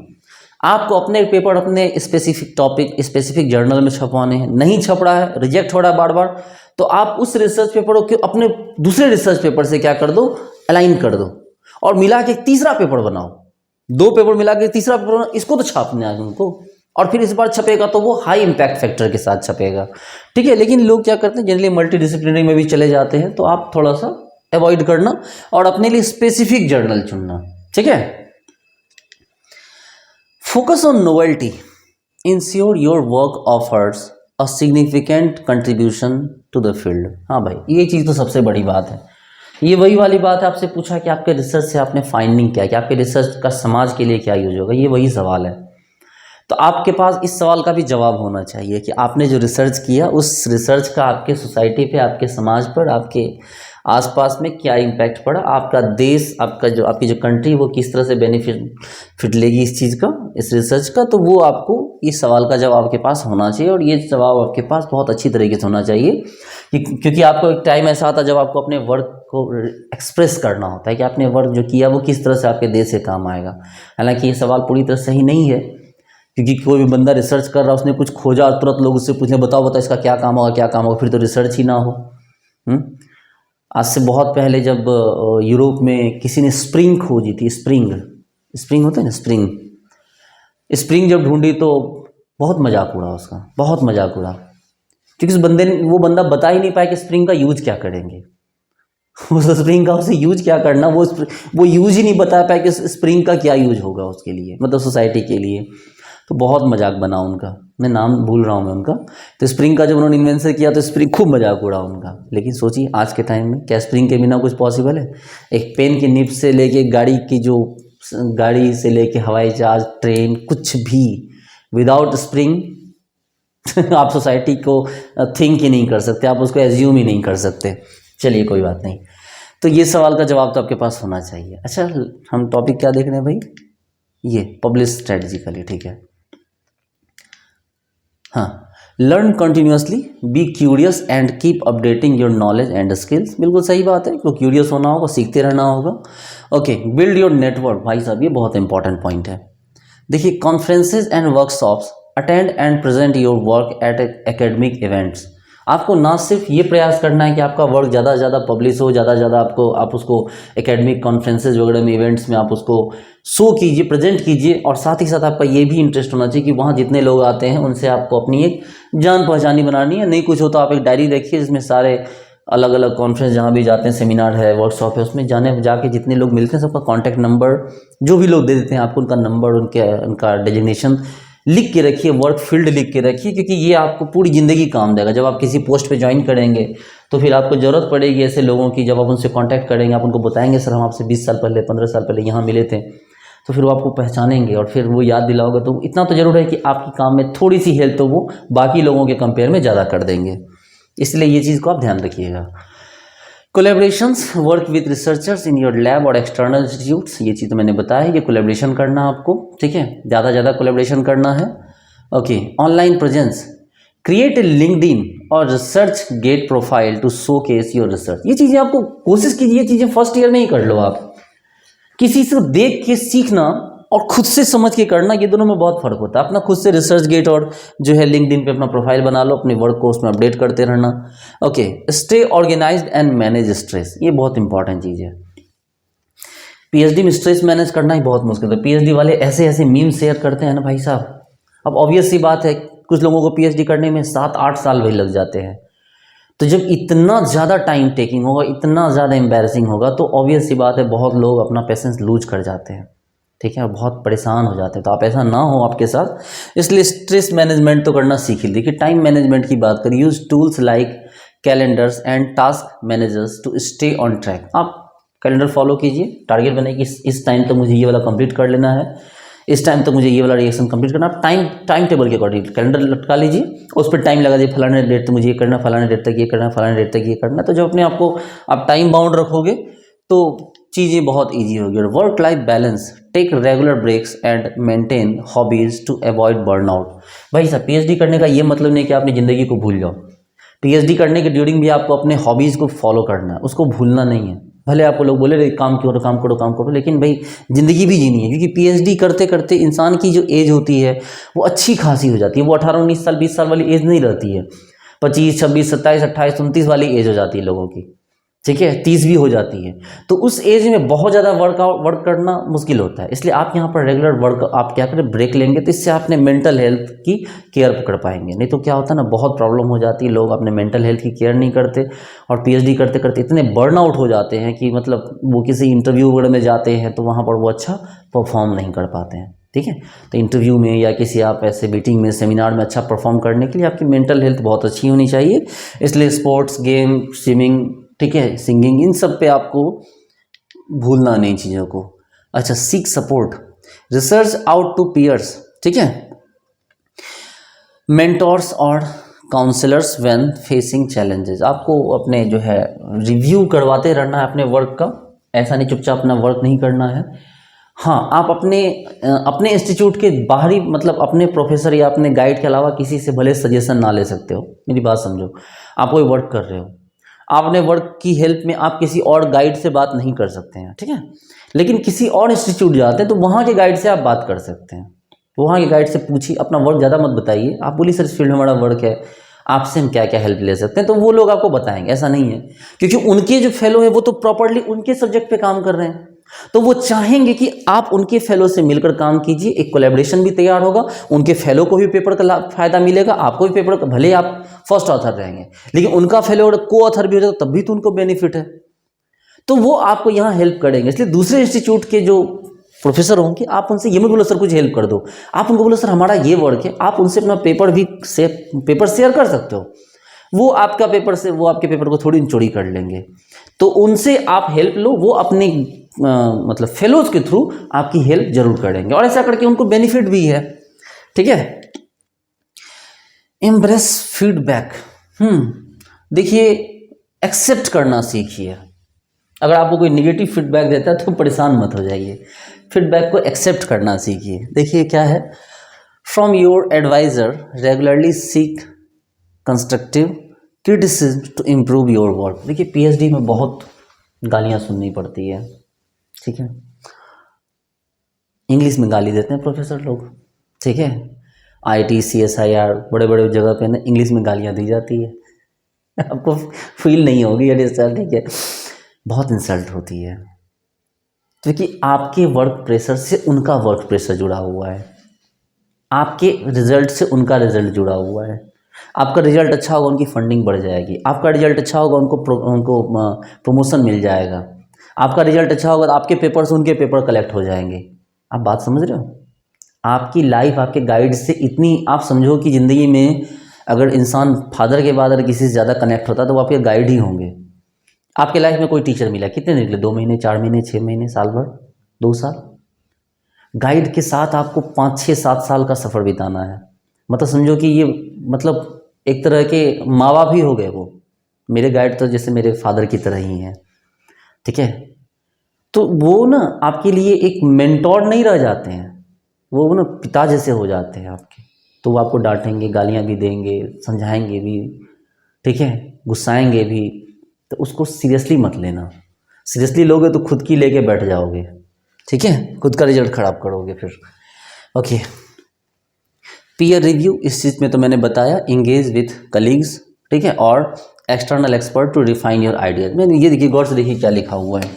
आपको अपने पेपर अपने स्पेसिफिक टॉपिक स्पेसिफिक जर्नल में छपवाने हैं। नहीं छप रहा है, रिजेक्ट हो रहा है बार बार, तो आप उस रिसर्च पेपर को अपने दूसरे रिसर्च पेपर से क्या कर दो, अलाइन कर दो और मिला के एक तीसरा पेपर बनाओ। 2 पेपर मिला के तीसरा पेपर बनाओ, इसको तो छापना है उनको, और फिर इस बार छपेगा तो वो हाई इम्पैक्ट फैक्टर के साथ छपेगा। ठीक है, लेकिन लोग क्या करते हैं, जनरली मल्टी डिसिप्लिनरी में भी चले जाते हैं, तो आप थोड़ा सा अवॉइड करना और अपने लिए स्पेसिफिक जर्नल चुनना। ठीक है, focus on novelty, ensure your work offers a significant contribution to the field। हाँ भाई, ये चीज़ तो सबसे बड़ी बात है। ये वही वाली बात है, आपसे पूछा कि आपके रिसर्च से आपने फाइंडिंग क्या है, कि आपके रिसर्च का समाज के लिए क्या यूज होगा, ये वही सवाल है। तो आपके पास इस सवाल का भी जवाब होना चाहिए कि आपने जो रिसर्च किया, उस रिसर्च का आपके सोसाइटी पे, आपके समाज पर, आपके आसपास में क्या इम्पैक्ट पड़ा, आपका देश, आपकी जो कंट्री, वो किस तरह से बेनिफिट लेगी इस चीज़ का, इस रिसर्च का। तो वो आपको इस सवाल का जवाब आपके पास होना चाहिए, और ये जवाब आपके पास बहुत अच्छी तरीके से होना चाहिए, क्योंकि आपको एक टाइम ऐसा आता है जब आपको अपने वर्क को एक्सप्रेस करना होता है कि आपने वर्क जो किया वो किस तरह से आपके देश से काम आएगा। हालांकि ये सवाल पूरी तरह सही नहीं है, क्योंकि कोई भी बंदा रिसर्च कर रहा है, उसने कुछ खोजा और तुरंत लोग उससे पूछने बताओ बताओ इसका क्या काम होगा क्या काम होगा, फिर तो रिसर्च ही ना हो। आज से बहुत पहले जब यूरोप में किसी ने स्प्रिंग खोजी थी, स्प्रिंग स्प्रिंग होता है ना, स्प्रिंग जब ढूंढी तो बहुत मजाक उड़ा उसका, बहुत मजाक उड़ा, क्योंकि वो बंदा बता ही नहीं पाया कि स्प्रिंग का यूज क्या करेंगे। उस स्प्रिंग का उसे यूज क्या करना, वो यूज ही नहीं बता पाया कि स्प्रिंग का क्या यूज होगा उसके लिए, मतलब सोसाइटी के लिए। तो बहुत मजाक बना उनका, मैं नाम भूल रहा हूँ मैं उनका। तो स्प्रिंग का जब उन्होंने इन्वेंशन किया तो स्प्रिंग खूब मजाक उड़ा उनका। लेकिन सोचिए आज के टाइम में क्या स्प्रिंग के बिना कुछ पॉसिबल है? एक पेन की निब से लेके गाड़ी से लेके हवाई जहाज, ट्रेन, कुछ भी विदाउट स्प्रिंग आप सोसाइटी को थिंक ही नहीं कर सकते, आप उसको एज्यूम ही नहीं कर सकते। चलिए कोई बात नहीं, तो ये सवाल का जवाब तो आपके पास होना चाहिए। अच्छा, हम टॉपिक क्या देख रहे हैं भाई? ये पब्लिश स्ट्रेटजिकली, ठीक है। हाँ, learn continuously, be curious and keep updating your knowledge and skills. बिल्कुल सही बात है, तो क्यूरियस होना होगा, सीखते रहना होगा। Okay, build your network. भाई साहब ये बहुत इंपॉर्टेंट पॉइंट है। देखिए, conferences and workshops, attend and present your work at academic events. आपको ना सिर्फ ये प्रयास करना है कि आपका वर्क ज़्यादा से ज़्यादा पब्लिश हो, ज़्यादा से ज़्यादा आप उसको एकेडमिक कॉन्फ्रेंसेज वगैरह में, इवेंट्स में आप उसको शो कीजिए, प्रेजेंट कीजिए, और साथ ही साथ आपका ये भी इंटरेस्ट होना चाहिए कि वहाँ जितने लोग आते हैं उनसे आपको अपनी एक जान पहचानी बनानी है। नहीं कुछ हो तो आप एक डायरी रखिए जिसमें सारे अलग अलग कॉन्फ्रेंस जहाँ भी जाते हैं, सेमिनार है, वर्कशॉप है, उसमें जाके जितने लोग मिलते हैं सबका कॉन्टैक्ट नंबर, जो भी लोग दे देते हैं आपको, उनका नंबर, उनका डेजिग्नेशन लिख के रखिए, वर्क फील्ड लिख के रखिए, क्योंकि ये आपको पूरी ज़िंदगी काम देगा। जब आप किसी पोस्ट पे ज्वाइन करेंगे तो फिर आपको ज़रूरत पड़ेगी ऐसे लोगों की, जब आप उनसे कांटेक्ट करेंगे, आप उनको बताएंगे सर हम आपसे 20 साल पहले, 15 साल पहले यहाँ मिले थे, तो फिर वो आपको पहचानेंगे और फिर वो याद दिलाओगे। तो इतना तो जरूर है कि आपकी काम में थोड़ी सी हेल्प तो वो बाकी लोगों के कंपेयर में ज़्यादा कर देंगे, इसलिए ये चीज़ को आप ध्यान रखिएगा। Collaborations, work with researchers in your lab और एक्सटर्नल इंस्टीट्यूट्स। ये चीज़ तो मैंने बताया है कि कोलैबोरेशन करना आपको, ठीक है, ज़्यादा से ज़्यादा कोलैबोरेशन करना है। Okay, online presence, create a LinkedIn और ResearchGate profile to showcase your research. ये चीज़ें आपको कोशिश कीजिए, ये चीज़ें फर्स्ट ईयर में ही कर लो आप। किसी से देख के सीखना और खुद से समझ के करना, ये दोनों में बहुत फर्क होता है। अपना खुद से रिसर्च गेट और जो है लिंक्डइन पे अपना प्रोफाइल बना लो, अपने वर्क को उसमें अपडेट करते रहना। Okay, stay organised and manage stress, ये बहुत इंपॉर्टेंट चीज़ है। पीएचडी में स्ट्रेस मैनेज करना ही बहुत मुश्किल है। पीएचडी वाले ऐसे ऐसे मीम शेयर करते हैं ना भाई साहब। अब ऑब्वियस सी बात है, कुछ लोगों को पीएचडी करने में 7-8 साल भी लग जाते हैं। तो जब इतना ज़्यादा टाइम टेकिंग होगा, इतना ज़्यादा एम्बैरसिंग होगा, तो ऑब्वियस सी बात है बहुत लोग अपना पेशेंस लूज कर जाते हैं, ठीक है, और बहुत परेशान हो जाते हैं। तो आप ऐसा ना हो आपके साथ, इसलिए स्ट्रेस मैनेजमेंट तो करना सीख लीजिए। देखिए, टाइम मैनेजमेंट की बात करें, use tools like calendars and task managers to stay on track. आप कैलेंडर फॉलो कीजिए, टारगेट बनाइए कि इस टाइम तक मुझे ये वाला कंप्लीट कर लेना है, इस टाइम तक मुझे ये वाला रिएक्शन कंप्लीट करना। आप टाइम टेबल के अकॉर्डिंग कैलेंडर लटका लीजिए, उस पर टाइम लगा दीजिए, फलाने डेट तक मुझे ये करना, फलाने डेट तक ये करना, फलाने डेट तक ये करना। तो जब अपने आपको आप टाइम बाउंड रखोगे तो चीज़ें बहुत ईजी होगी। और work life balance, take regular breaks and maintain hobbies to avoid burnout. भाई साहब, पीएचडी करने का ये मतलब नहीं कि आपने ज़िंदगी को भूल जाओ। पीएचडी करने के ड्यूरिंग भी आपको अपने हॉबीज़ को फॉलो करना है, उसको भूलना नहीं है। भले आपको लोग बोले रहे काम करो काम करो काम करो, लेकिन भाई ज़िंदगी भी जीनी है, क्योंकि पीएचडी करते करते इंसान की जो एज होती है वो अच्छी खासी हो जाती है। वो 18-19 साल 20 साल वाली एज नहीं रहती है, 25 26 27 28 29 वाली एज हो जाती है लोगों की, ठीक है, 30 भी हो जाती है। तो उस एज में बहुत ज़्यादा वर्क करना मुश्किल होता है। इसलिए आप यहाँ पर रेगुलर वर्क आप क्या करें, ब्रेक लेंगे, तो इससे आप अपने मेंटल हेल्थ की केयर कर पाएंगे। नहीं तो क्या होता है ना, बहुत प्रॉब्लम हो जाती है, लोग अपने मेंटल हेल्थ की केयर नहीं करते और पीएचडी करते करते इतने बर्न आउट हो जाते हैं कि मतलब वो किसी इंटरव्यू वगैरह में जाते हैं तो वहाँ पर वो अच्छा परफॉर्म नहीं कर पाते हैं, ठीक है। तो इंटरव्यू में या किसी आप ऐसे मीटिंग में, सेमिनार में अच्छा परफॉर्म करने के लिए आपकी मेंटल हेल्थ बहुत अच्छी होनी चाहिए। इसलिए स्पोर्ट्स, गेम, स्विमिंग, ठीक है, सिंगिंग, इन सब पे आपको भूलना नहीं चीज़ों को। अच्छा, seek support, research out to peers, ठीक है, मेंटोर्स और काउंसलर्स व्हेन फेसिंग चैलेंजेस। आपको अपने जो है रिव्यू करवाते रहना है अपने वर्क का, ऐसा नहीं चुपचाप अपना वर्क नहीं करना है। हाँ, आप अपने इंस्टीट्यूट के बाहरी, मतलब अपने प्रोफेसर या अपने गाइड के अलावा किसी से भले सजेशन ना ले सकते हो। मेरी बात समझो, आप कोई वर्क कर रहे हो, आपने वर्क की हेल्प में आप किसी और गाइड से बात नहीं कर सकते हैं, ठीक है, लेकिन किसी और इंस्टीट्यूट जाते हैं तो वहाँ के गाइड से आप बात कर सकते हैं। वहाँ के गाइड से पूछिए, अपना वर्क ज़्यादा मत बताइए, आप बोलिए सर इस फील्ड में हमारा वर्क है, आपसे हम क्या क्या हेल्प ले सकते हैं, तो वो लोग आपको बताएंगे। ऐसा नहीं है, क्योंकि उनके जो फेलो है वो तो प्रॉपरली उनके सब्जेक्ट पे काम कर रहे हैं, तो वो चाहेंगे कि आप उनके फेलो से मिलकर काम कीजिए, एक कोलैबोरेशन भी तैयार होगा, उनके फेलो को भी पेपर का फायदा मिलेगा, आपको भी पेपर का, भले आप फर्स्ट ऑथर रहेंगे लेकिन उनका फेलो अगर को ऑथर भी हो जाए तब भी तो उनको बेनिफिट है, तो वो आपको यहाँ हेल्प करेंगे। इसलिए दूसरे इंस्टीट्यूट के जो प्रोफेसर होंगे आप उनसे ये मत बोलो सर कुछ हेल्प कर दो, आप उनको बोलो सर हमारा ये वर्क है, आप उनसे अपना पेपर शेयर कर सकते हो, वो आपका पेपर से वो आपके पेपर को थोड़ी चोरी कर लेंगे, तो उनसे आप हेल्प लो, वो अपने मतलब फेलोज के थ्रू आपकी हेल्प जरूर करेंगे, और ऐसा करके उनको बेनिफिट भी है। ठीक है, एम्ब्रेस फीडबैक। देखिए, एक्सेप्ट करना सीखिए। अगर आपको कोई निगेटिव फीडबैक देता है तो परेशान मत हो जाइए, फीडबैक को एक्सेप्ट करना सीखिए। देखिए क्या है, from your advisor regularly seek constructive criticism to improve your work. देखिए पीएचडी में बहुत गालियाँ सुननी पड़ती है, ठीक है, इंग्लिश में गाली देते हैं प्रोफेसर लोग, ठीक है, आईटी सीएसआईआर बड़े बड़े जगह पे ना इंग्लिश में गालियाँ दी जाती है आपको फील नहीं होगी ये सर, ठीक है, बहुत इंसल्ट होती है, क्योंकि आपके वर्क प्रेशर से उनका वर्क प्रेशर जुड़ा हुआ है, आपके रिजल्ट से उनका रिजल्ट जुड़ा हुआ है। आपका रिजल्ट अच्छा होगा उनकी फंडिंग बढ़ जाएगी, आपका रिजल्ट अच्छा होगा उनको प्रमोशन मिल जाएगा, आपका रिजल्ट अच्छा होगा तो आपके पेपर से उनके पेपर कलेक्ट हो जाएंगे। आप बात समझ रहे हो, आपकी लाइफ आपके गाइड से इतनी, आप समझो कि ज़िंदगी में अगर इंसान फादर के बाद अगर किसी से ज़्यादा कनेक्ट होता है तो वो आपके गाइड ही होंगे। आपके लाइफ में कोई टीचर मिला, कितने निकले, 2 महीने, 4 महीने, 6 महीने, साल भर, 2 साल, गाइड के साथ आपको 5, 6, 7 साल का सफ़र बिताना है। मतलब समझो कि ये मतलब एक तरह के माँ बाप ही हो गए वो, मेरे गाइड तो जैसे मेरे फादर की तरह ही हैं, ठीक है, तो वो ना आपके लिए एक मेंटोर नहीं रह जाते हैं, वो ना पिता जैसे हो जाते हैं आपके, तो वो आपको डांटेंगे, गालियाँ भी देंगे, समझाएंगे भी, ठीक है, गुस्साएंगे भी, तो उसको सीरियसली मत लेना, सीरियसली लोगे तो खुद की लेके बैठ जाओगे, ठीक है, खुद का रिजल्ट खराब करोगे फिर। ओके, पीयर रिव्यू, इस चीज़ में तो मैंने बताया, इंगेज विथ कलीग्स, ठीक है, और external expert to refine your ideas. मैंने ये देखिए गौर से देखिए क्या लिखा हुआ है,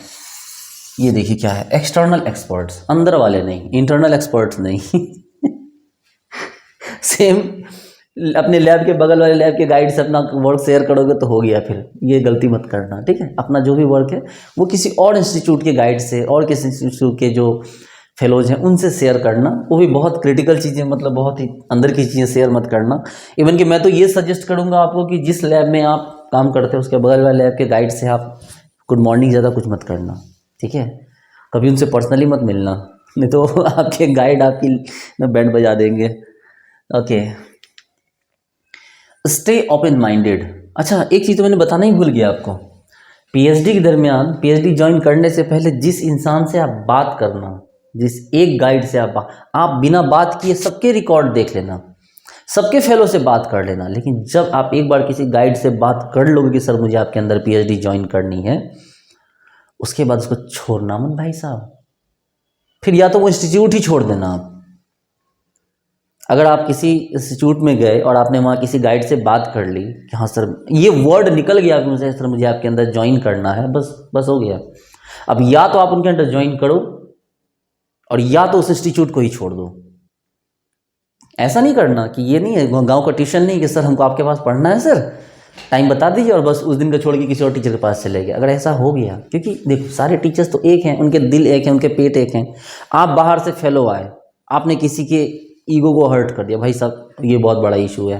ये देखिए क्या है, एक्सटर्नल एक्सपर्ट्स, अंदर वाले नहीं, इंटरनल एक्सपर्ट्स नहीं सेम अपने लैब के बगल वाले लैब के गाइड से अपना वर्क शेयर करोगे तो हो गया, फिर ये गलती मत करना, ठीक है, अपना जो भी वर्क है वो किसी और इंस्टीट्यूट के गाइड से और किसी इंस्टीट्यूट के जो फेलोज हैं उनसे शेयर करना, वो भी बहुत क्रिटिकल चीज़ें, मतलब बहुत ही अंदर की चीज़ें शेयर मत करना। इवन कि मैं तो ये सजेस्ट करूँगा आपको कि जिस लैब में आप काम करते हैं उसके बगल वाले लैब के गाइड से आप गुड मॉर्निंग ज़्यादा कुछ मत करना, ठीक है, कभी उनसे पर्सनली मत मिलना, नहीं तो आपके गाइड आपकी बैंड बजा देंगे। Okay, stay open minded. अच्छा, एक चीज़ तो मैंने बताना ही भूल गया आपको, पीएचडी के दरमियान, पीएचडी ज्वाइन करने से पहले जिस इंसान से आप बात करना, जिस एक गाइड से आप बिना बात किए सबके रिकॉर्ड देख लेना, सबके फेलो से बात कर लेना, लेकिन जब आप एक बार किसी गाइड से बात कर लोगे कि सर मुझे आपके अंदर पीएचडी ज्वाइन करनी है, उसके बाद उसको छोड़ना मत भाई साहब, फिर या तो वो इंस्टीट्यूट ही छोड़ देना आप। अगर आप किसी इंस्टीट्यूट में गए और आपने वहाँ किसी गाइड से बात कर ली कि हाँ सर, ये वर्ड निकल गया कि मुझे सर मुझे आपके अंदर ज्वाइन करना है, बस हो गया। अब या तो आप उनके अंदर ज्वाइन करो और या तो उस इंस्टीट्यूट को ही छोड़ दो। ऐसा नहीं करना कि ये नहीं है, गांव का ट्यूशन नहीं कि सर हमको आपके पास पढ़ना है सर, टाइम बता दीजिए, और बस उस दिन का छोड़ के किसी और टीचर के पास चले गए। अगर ऐसा हो गया, क्योंकि देखो सारे टीचर्स तो एक हैं, उनके दिल एक हैं, उनके पेट एक हैं। आप बाहर से फेलो आए, आपने किसी के ईगो को हर्ट कर दिया, भाई साहब ये बहुत बड़ा इशू है।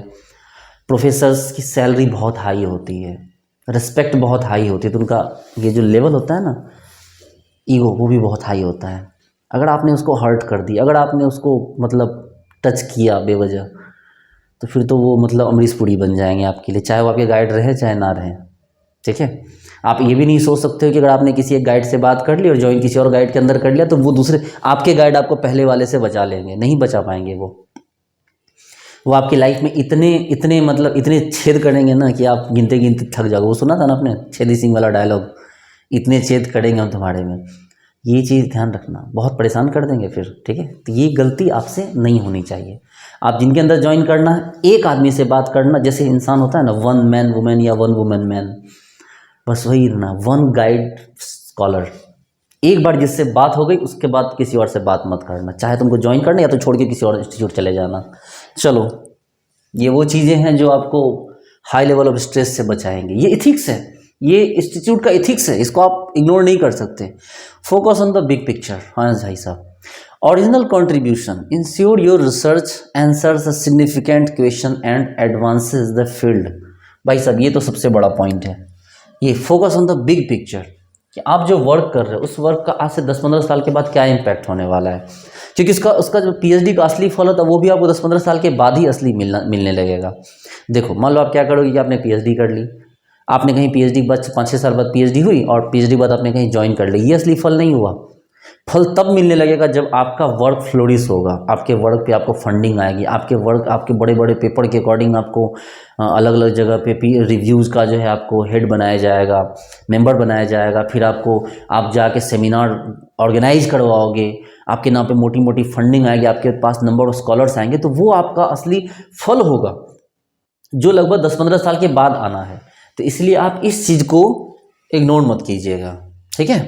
प्रोफेसर्स की सैलरी बहुत हाई होती है, रिस्पेक्ट बहुत हाई होती है, तो उनका ये जो लेवल होता है ना ईगो, वो भी बहुत हाई होता है। अगर आपने उसको हर्ट कर दिया, अगर आपने उसको मतलब टच किया बेवजह, तो फिर तो वो मतलब अमरीश पुरी बन जाएंगे आपके लिए, चाहे वो आपके गाइड रहे चाहे ना रहे, ठीक है। आप ये भी नहीं सोच सकते हो कि अगर आपने किसी एक गाइड से बात कर ली और ज्वाइन किसी और गाइड के अंदर कर लिया तो वो दूसरे आपके गाइड आपको पहले वाले से बचा लेंगे, नहीं बचा पाएंगे। वो आपकी लाइफ में इतने मतलब इतने छेद करेंगे ना कि आप गिनते गिनते थक जाओगे। वो सुना था ना आपने छेदी सिंह वाला डायलॉग, इतने छेद करेंगे हम तुम्हारे में ये चीज़ ध्यान रखना, बहुत परेशान कर देंगे फिर, ठीक है। तो ये गलती आपसे नहीं होनी चाहिए। आप जिनके अंदर ज्वाइन करना है, एक आदमी से बात करना, जैसे इंसान होता है ना, वन मैन वुमेन या वन वुमेन मैन, बस वही रहना, वन गाइड स्कॉलर। एक बार जिससे बात हो गई उसके बाद किसी और से बात मत करना, चाहे तुमको ज्वाइन करना या तो छोड़ के किसी और इंस्टीट्यूट चले जाना। चलो, ये वो चीज़ें हैं जो आपको हाई लेवल ऑफ स्ट्रेस से बचाएंगे। ये इथिक्स है, ये इंस्टीट्यूट का इथिक्स है, इसको आप इग्नोर नहीं कर सकते। Focus on the big picture. हाँ भाई साहब, original contribution ensure your research answers a significant question and advances the field. भाई साहब, ये तो सबसे बड़ा पॉइंट है, ये focus on the big picture, कि आप जो वर्क कर रहे हो उस वर्क का आज से 10-15 साल के बाद क्या इम्पैक्ट होने वाला है। क्योंकि उसका जो पीएचडी का असली फल होता है वो भी आपको 10-15 साल के बाद ही असली मिलने लगेगा। देखो, मान लो आप क्या करोगे कि आपने पीएचडी कर ली, आपने कहीं पीएचडी के बाद 5-6 साल बाद पीएचडी हुई और पीएचडी के बाद आपने कहीं ज्वाइन कर ली, ये असली फल नहीं हुआ। फल तब मिलने लगेगा जब आपका वर्क फ्लोरिश होगा, आपके वर्क पे आपको फंडिंग आएगी, आपके वर्क, आपके बड़े बड़े पेपर के अकॉर्डिंग आपको अलग अलग जगह पे रिव्यूज़ का जो है आपको हेड बनाया जाएगा, मेंबर बनाया जाएगा, फिर आप जाके सेमिनार ऑर्गेनाइज करवाओगे, आपके नाम पे मोटी मोटी फंडिंग आएगी, आपके पास नंबर ऑफ स्कॉलर्स आएंगे, तो वो आपका असली फल होगा जो लगभग 10-15 साल के बाद आना है। तो इसलिए आप इस चीज़ को इग्नोर मत कीजिएगा, ठीक है।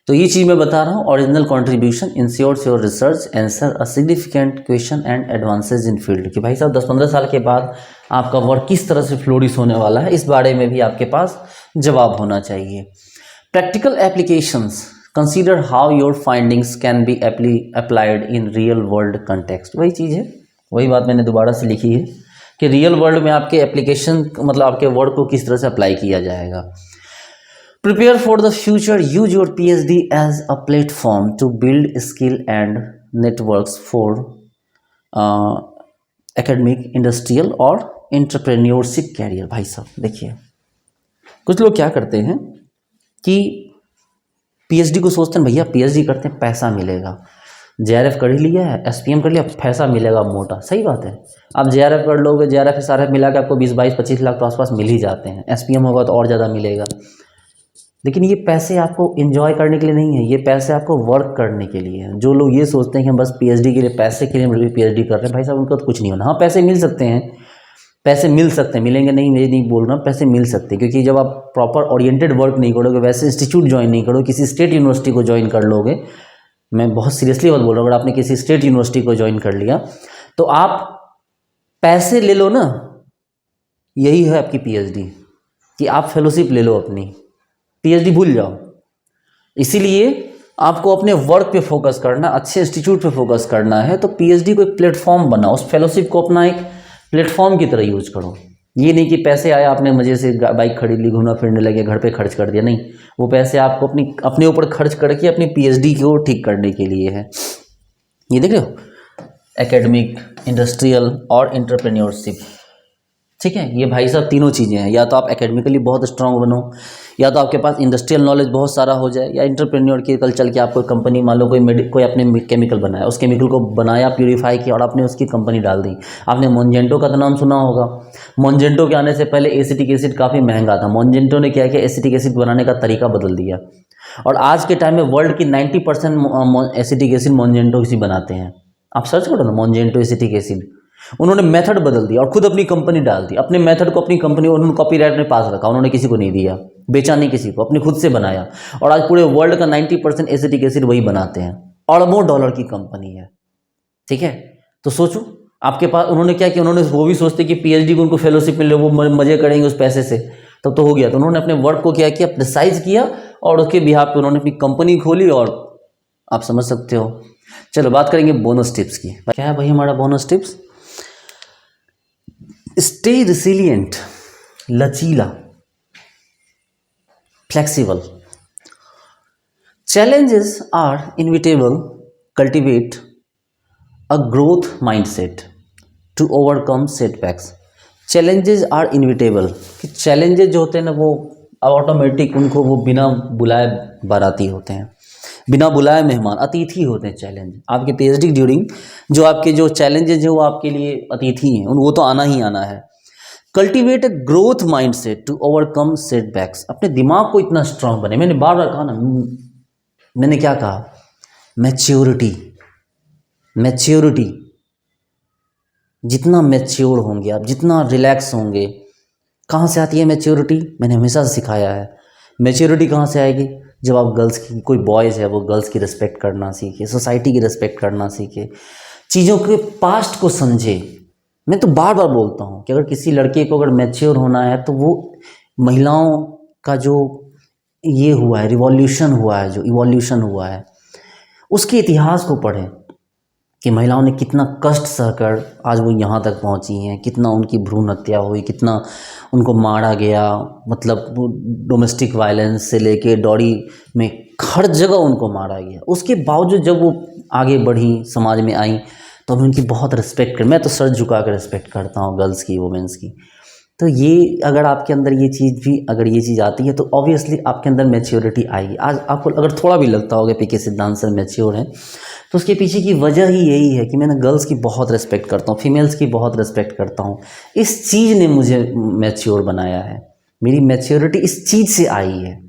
तो ये चीज़ मैं बता रहा हूँ, original contribution ensures your research answer a significant question and advances in field, कि भाई साहब 10-15 साल के बाद आपका वर्क किस तरह से फ्लोरिश होने वाला है, इस बारे में भी आपके पास जवाब होना चाहिए। Practical applications consider how your findings can be applied in real world context. वही चीज़ है, वही बात मैंने दोबारा से लिखी है कि रियल वर्ल्ड में आपके एप्लीकेशन, मतलब आपके वर्क को किस तरह से अप्लाई किया जाएगा। Prepare for the future, use your PhD as a platform to build skill and networks for academic, industrial और एंटरप्रेन्योरशिप कैरियर। भाई साहब देखिए, कुछ लोग क्या करते हैं कि पीएचडी को सोचते हैं भैया पीएचडी करते हैं पैसा मिलेगा, जेआरएफ कर ही लिया है, एसपीएम कर लिया, पैसा मिलेगा मोटा। सही बात है, आप जेआरएफ कर लोगे, जेआरएफ SRF मिला के आपको 20-22-25 लाख तो आसपास मिल ही जाते हैं, एसपीएम होगा तो और ज़्यादा मिलेगा। लेकिन ये पैसे आपको एंजॉय करने के लिए नहीं है, ये पैसे आपको वर्क करने के लिए है। जो लोग ये सोचते हैं कि हम बस पीएचडी के लिए, पैसे के लिए पीएचडी कर रहे हैं, भाई साहब उनका तो कुछ नहीं होना। हाँ, पैसे मिल सकते हैं, पैसे मिल सकते हैं, मिलेंगे नहीं, मैं नहीं बोल रहा, पैसे मिल सकते हैं, क्योंकि जब आप प्रॉपर ओरिएंटेड वर्क नहीं करोगे, वैसे इंस्टीट्यूट ज्वाइन नहीं करोगे, किसी स्टेट यूनिवर्सिटी को ज्वाइन कर लोगे, मैं बहुत सीरियसली बात बोल रहा हूँ, अगर आपने किसी स्टेट यूनिवर्सिटी को ज्वाइन कर लिया तो आप पैसे ले लो ना, यही है आपकी पीएचडी, कि आप फेलोशिप ले लो, अपनी पीएचडी भूल जाओ। इसीलिए आपको अपने वर्क पे फोकस करना, अच्छे इंस्टीट्यूट पे फोकस करना है, तो पीएचडी को एक प्लेटफॉर्म बनाओ, उस फेलोशिप को अपना एक प्लेटफॉर्म की तरह यूज करो। ये नहीं कि पैसे आया आपने मजे से बाइक खरीद ली, घूमना फिरने लगे, घर पे खर्च कर दिया, नहीं, वो पैसे आपको अपने ऊपर खर्च करके अपनी पीएचडी को ठीक करने के लिए है। ये देख रहे हो, एकेडमिक, इंडस्ट्रियल और एंटरप्रेन्योरशिप, ठीक है। ये भाई साहब तीनों चीज़ें हैं, या तो आप एकेडमिकली बहुत स्ट्रांग बनो, या तो आपके पास इंडस्ट्रियल नॉलेज बहुत सारा हो जाए, या एंटरप्रेन्योर की कल चल के आपको कंपनी, मान लो कोई आपने केमिकल बनाया, उस केमिकल को बनाया, प्यूरीफाई किया और आपने उसकी कंपनी डाल दी। आपने मोनजेंटो का तो नाम सुना होगा। मोनजेंटो के आने से पहले एसिटिक एसिड काफ़ी महंगा था, मोनजेंटो ने क्या किया, एसिटिक एसिड बनाने का तरीका बदल दिया, और आज के टाइम में वर्ल्ड की 90% एसिटिक एसिड मोनजेंटो से बनाते हैं। आप सर्च करो ना, मोनजेंटो एसिटिक एसिड, उन्होंने मेथड बदल दिया और खुद अपनी कंपनी डाल दी। अपने मेथड को अपनी कंपनी, उन्होंने कॉपीराइट में पास रखा, उन्होंने किसी को नहीं दिया, बेचा नहीं किसी को, अपने खुद से बनाया, और आज पूरे वर्ल्ड का 90% एसिटिक एसिड वही बनाते हैं, अरबों डॉलर की कंपनी है, ठीक है। तो सोचो आपके पास, उन्होंने क्या किया, उन्होंने वो भी सोचते कि पीएचडी को उनको फेलोशिप मिले, वो मजे करेंगे उस पैसे से, तब तो हो गया। तो उन्होंने अपने वर्क को क्या किया, प्रिसाइज किया, और उसके बिहाफ पे उन्होंने अपनी कंपनी खोली, और आप समझ सकते हो। चलो बात करेंगे बोनस टिप्स की। क्या है भाई हमारा बोनस टिप्स? स्टे रिसिलियंट, लचीला, flexible, challenges are inevitable, cultivate a growth mindset to overcome setbacks। challenges are inevitable, कि challenges जो होते हैं ना वो ऑटोमेटिक, उनको वो बिना बुलाए बाराती होते हैं, बिना बुलाए मेहमान, अतिथि होते हैं चैलेंज। आपके पीएचडी ड्यूरिंग जो आपके जो चैलेंजेस हैं वो आपके लिए अतिथि हैं, वो तो आना ही आना है। Cultivate a growth mindset to overcome setbacks, अपने दिमाग को इतना स्ट्रांग बने, मैंने बार बार कहा ना, मैंने क्या कहा, मैच्योरिटी। मैच्योरिटी, जितना मैच्योर होंगे आप, जितना रिलैक्स होंगे। कहाँ से आती है मैच्योरिटी? मैंने हमेशा सिखाया है, मैच्योरिटी कहाँ से आएगी? जब आप गर्ल्स की, कोई बॉयज़ है वो गर्ल्स की रिस्पेक्ट करना सीखे, सोसाइटी की रिस्पेक्ट करना सीखे, चीज़ों के पास्ट को समझे। मैं तो बार बार बोलता हूँ कि अगर किसी लड़के को अगर मैच्योर होना है तो वो महिलाओं का जो ये हुआ है, रिवॉल्यूशन हुआ है, जो इवोल्यूशन हुआ है, उसके इतिहास को पढ़ें कि महिलाओं ने कितना कष्ट सहकर आज वो यहाँ तक पहुँची हैं, कितना उनकी भ्रूण हत्या हुई, कितना उनको मारा गया, मतलब डोमेस्टिक वायलेंस से लेके डॉरी में हर जगह उनको मारा गया। उसके बावजूद जब वो आगे बढ़ी, समाज में आई, तो मैं उनकी बहुत रिस्पेक्ट कर, मैं तो सर झुका कर रिस्पेक्ट करता हूँ गर्ल्स की, वुमेंस की। तो ये अगर आपके अंदर ये चीज़ भी, अगर ये चीज़ आती है तो ऑब्वियसली आपके अंदर मैच्योरिटी आएगी। आज आपको अगर थोड़ा भी लगता होगा पीके सिद्धांत सर मैच्योर हैं, तो उसके पीछे की वजह ही यही है कि मैंने गर्ल्स की बहुत रिस्पेक्ट करता हूँ, फीमेल्स की बहुत रिस्पेक्ट करता हूँ। इस चीज़ ने मुझे मैच्योर बनाया है। मेरी मैच्योरिटी इस चीज़ से आई है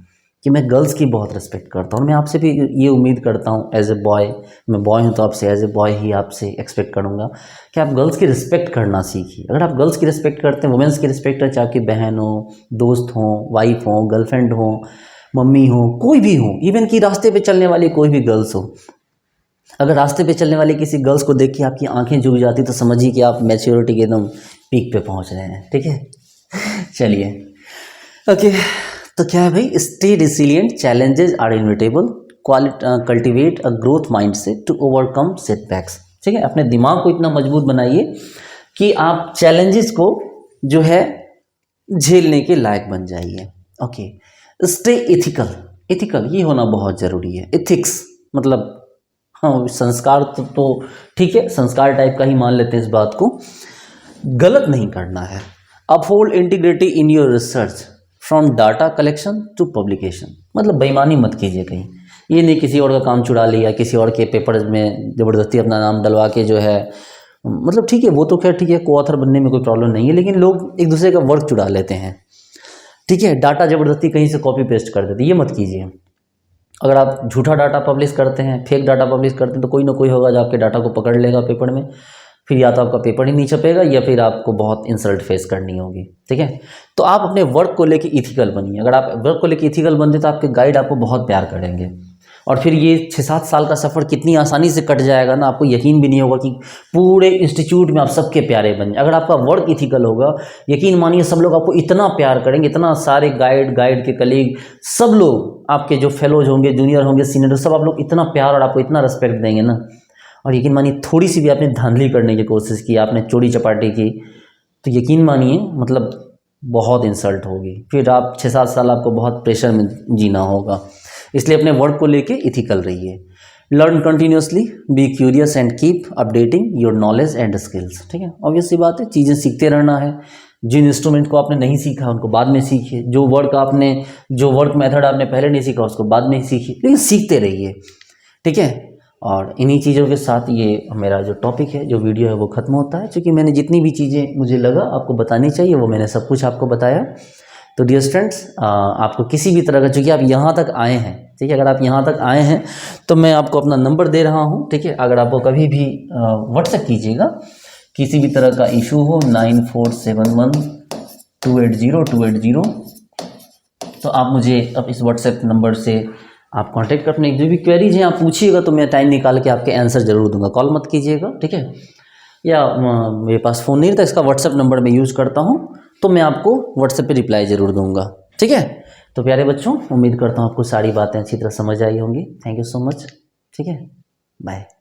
कि मैं गर्ल्स की बहुत रिस्पेक्ट करता हूँ। और मैं आपसे भी ये उम्मीद करता हूँ एज ए बॉय, मैं बॉय हूँ तो आपसे एज ए बॉय ही आपसे एक्सपेक्ट करूँगा कि आप गर्ल्स की रिस्पेक्ट करना सीखिए। अगर आप गर्ल्स की रिस्पेक्ट करते हैं, वुमेंस की रिस्पेक्ट है, चाहे आपकी बहन हो, दोस्त हो, वाइफ हो, गर्लफ्रेंड हो, मम्मी हो, कोई भी हो, इवन कि रास्ते पे चलने वाली कोई भी गर्ल्स हो, अगर रास्ते पे चलने वाली किसी गर्ल्स को देख के आपकी आंखें झुक जाती तो समझिए कि आप मैच्योरिटी के एकदम पीक पे पहुंच रहे हैं। ठीक है, चलिए ओके। तो क्या है भाई, stay resilient, challenges are inevitable, cultivate a growth mindset to overcome setbacks. ठीक है, अपने दिमाग को इतना मजबूत बनाइए कि आप चैलेंजेस को जो है झेलने के लायक बन जाइए। Okay, stay ethical. इथिकल ये होना बहुत ज़रूरी है। इथिक्स मतलब हाँ, संस्कार तो ठीक है, संस्कार टाइप का ही मान लेते हैं इस बात को। गलत नहीं करना है। Uphold integrity in your research from data collection to publication, मतलब बेईमानी मत कीजिए कहीं। ये नहीं किसी और का काम चुरा लिया, किसी और के पेपर में ज़बरदस्ती अपना नाम डलवा के जो है, मतलब ठीक है, वो तो खैर ठीक है, को ऑथर बनने में कोई प्रॉब्लम नहीं है, लेकिन लोग एक दूसरे का वर्क चुरा लेते हैं। ठीक है, डाटा ज़बरदस्ती कहीं से कॉपी पेस्ट कर देते, ये मत कीजिए। अगर आप झूठा डाटा पब्लिश करते हैं, फेक डाटा पब्लिश करते हैं, तो कोई ना कोई होगा जो आपके डाटा को पकड़ लेगा पेपर में, फिर या तो आपका पेपर ही नहीं छपेगा या फिर आपको बहुत इंसल्ट फेस करनी होगी। ठीक है, तो आप अपने वर्क को लेके इथिकल बनिए। अगर आप वर्क को लेके इथिकल बनते तो आपके गाइड आपको बहुत प्यार करेंगे, और फिर ये 6-7 साल का सफ़र कितनी आसानी से कट जाएगा ना, आपको यकीन भी नहीं होगा कि पूरे इंस्टीट्यूट में आप सबके प्यारे बन जाए। अगर आपका वर्क इथिकल होगा, यकीन मानिए सब लोग आपको इतना प्यार करेंगे, इतना सारे गाइड के कलीग, सब लोग आपके जो फेलोज होंगे, जूनियर होंगे, सीनियर, सब आप लोग इतना प्यार और आपको इतना रिस्पेक्ट देंगे ना। और यकीन मानिए थोड़ी सी भी आपने धांधली करने की कोशिश की, आपने चोरी चपाटी की, तो यकीन मानिए मतलब बहुत इंसल्ट होगी, फिर आप 6-7 साल आपको बहुत प्रेशर में जीना होगा। इसलिए अपने वर्क को लेके इथिकल रहिए। Learn continuously, be curious and keep updating your knowledge and skills. ठीक है, ऑब्वियस सी बात है, चीज़ें सीखते रहना है। जिन इंस्ट्रूमेंट को आपने नहीं सीखा उनको बाद में सीखिए, जो वर्क मेथड आपने पहले नहीं सीखा उसको बाद में सीखिए, लेकिन सीखते रहिए। ठीक है, और इन्हीं चीज़ों के साथ ये मेरा जो टॉपिक है, जो वीडियो है, वो ख़त्म होता है। क्योंकि मैंने जितनी भी चीज़ें मुझे लगा आपको बतानी चाहिए वो मैंने सब कुछ आपको बताया। तो डियर स्टूडेंट्स, आपको किसी भी तरह का, चूँकि आप यहाँ तक आए हैं, ठीक है, अगर आप यहाँ तक आए हैं तो मैं आपको अपना नंबर दे रहा हूँ। ठीक है, अगर आपको कभी भी व्हाट्सएप कीजिएगा, किसी भी तरह का इशू हो, 9471280280, तो आप मुझे अब इस व्हाट्सएप नंबर से आप कांटेक्ट कर, अपने जो भी क्वेरीज हैं आप पूछिएगा, तो मैं टाइम निकाल के आपके आंसर ज़रूर दूंगा। कॉल मत कीजिएगा, ठीक है, या मेरे पास फ़ोन नहीं था, इसका व्हाट्सएप नंबर मैं यूज़ करता हूँ, तो मैं आपको व्हाट्सएप पे रिप्लाई ज़रूर दूंगा। ठीक है, तो प्यारे बच्चों, उम्मीद करता हूँ आपको सारी बातें अच्छी तरह समझ आई होंगी। Thank you so much. ठीक है, बाय।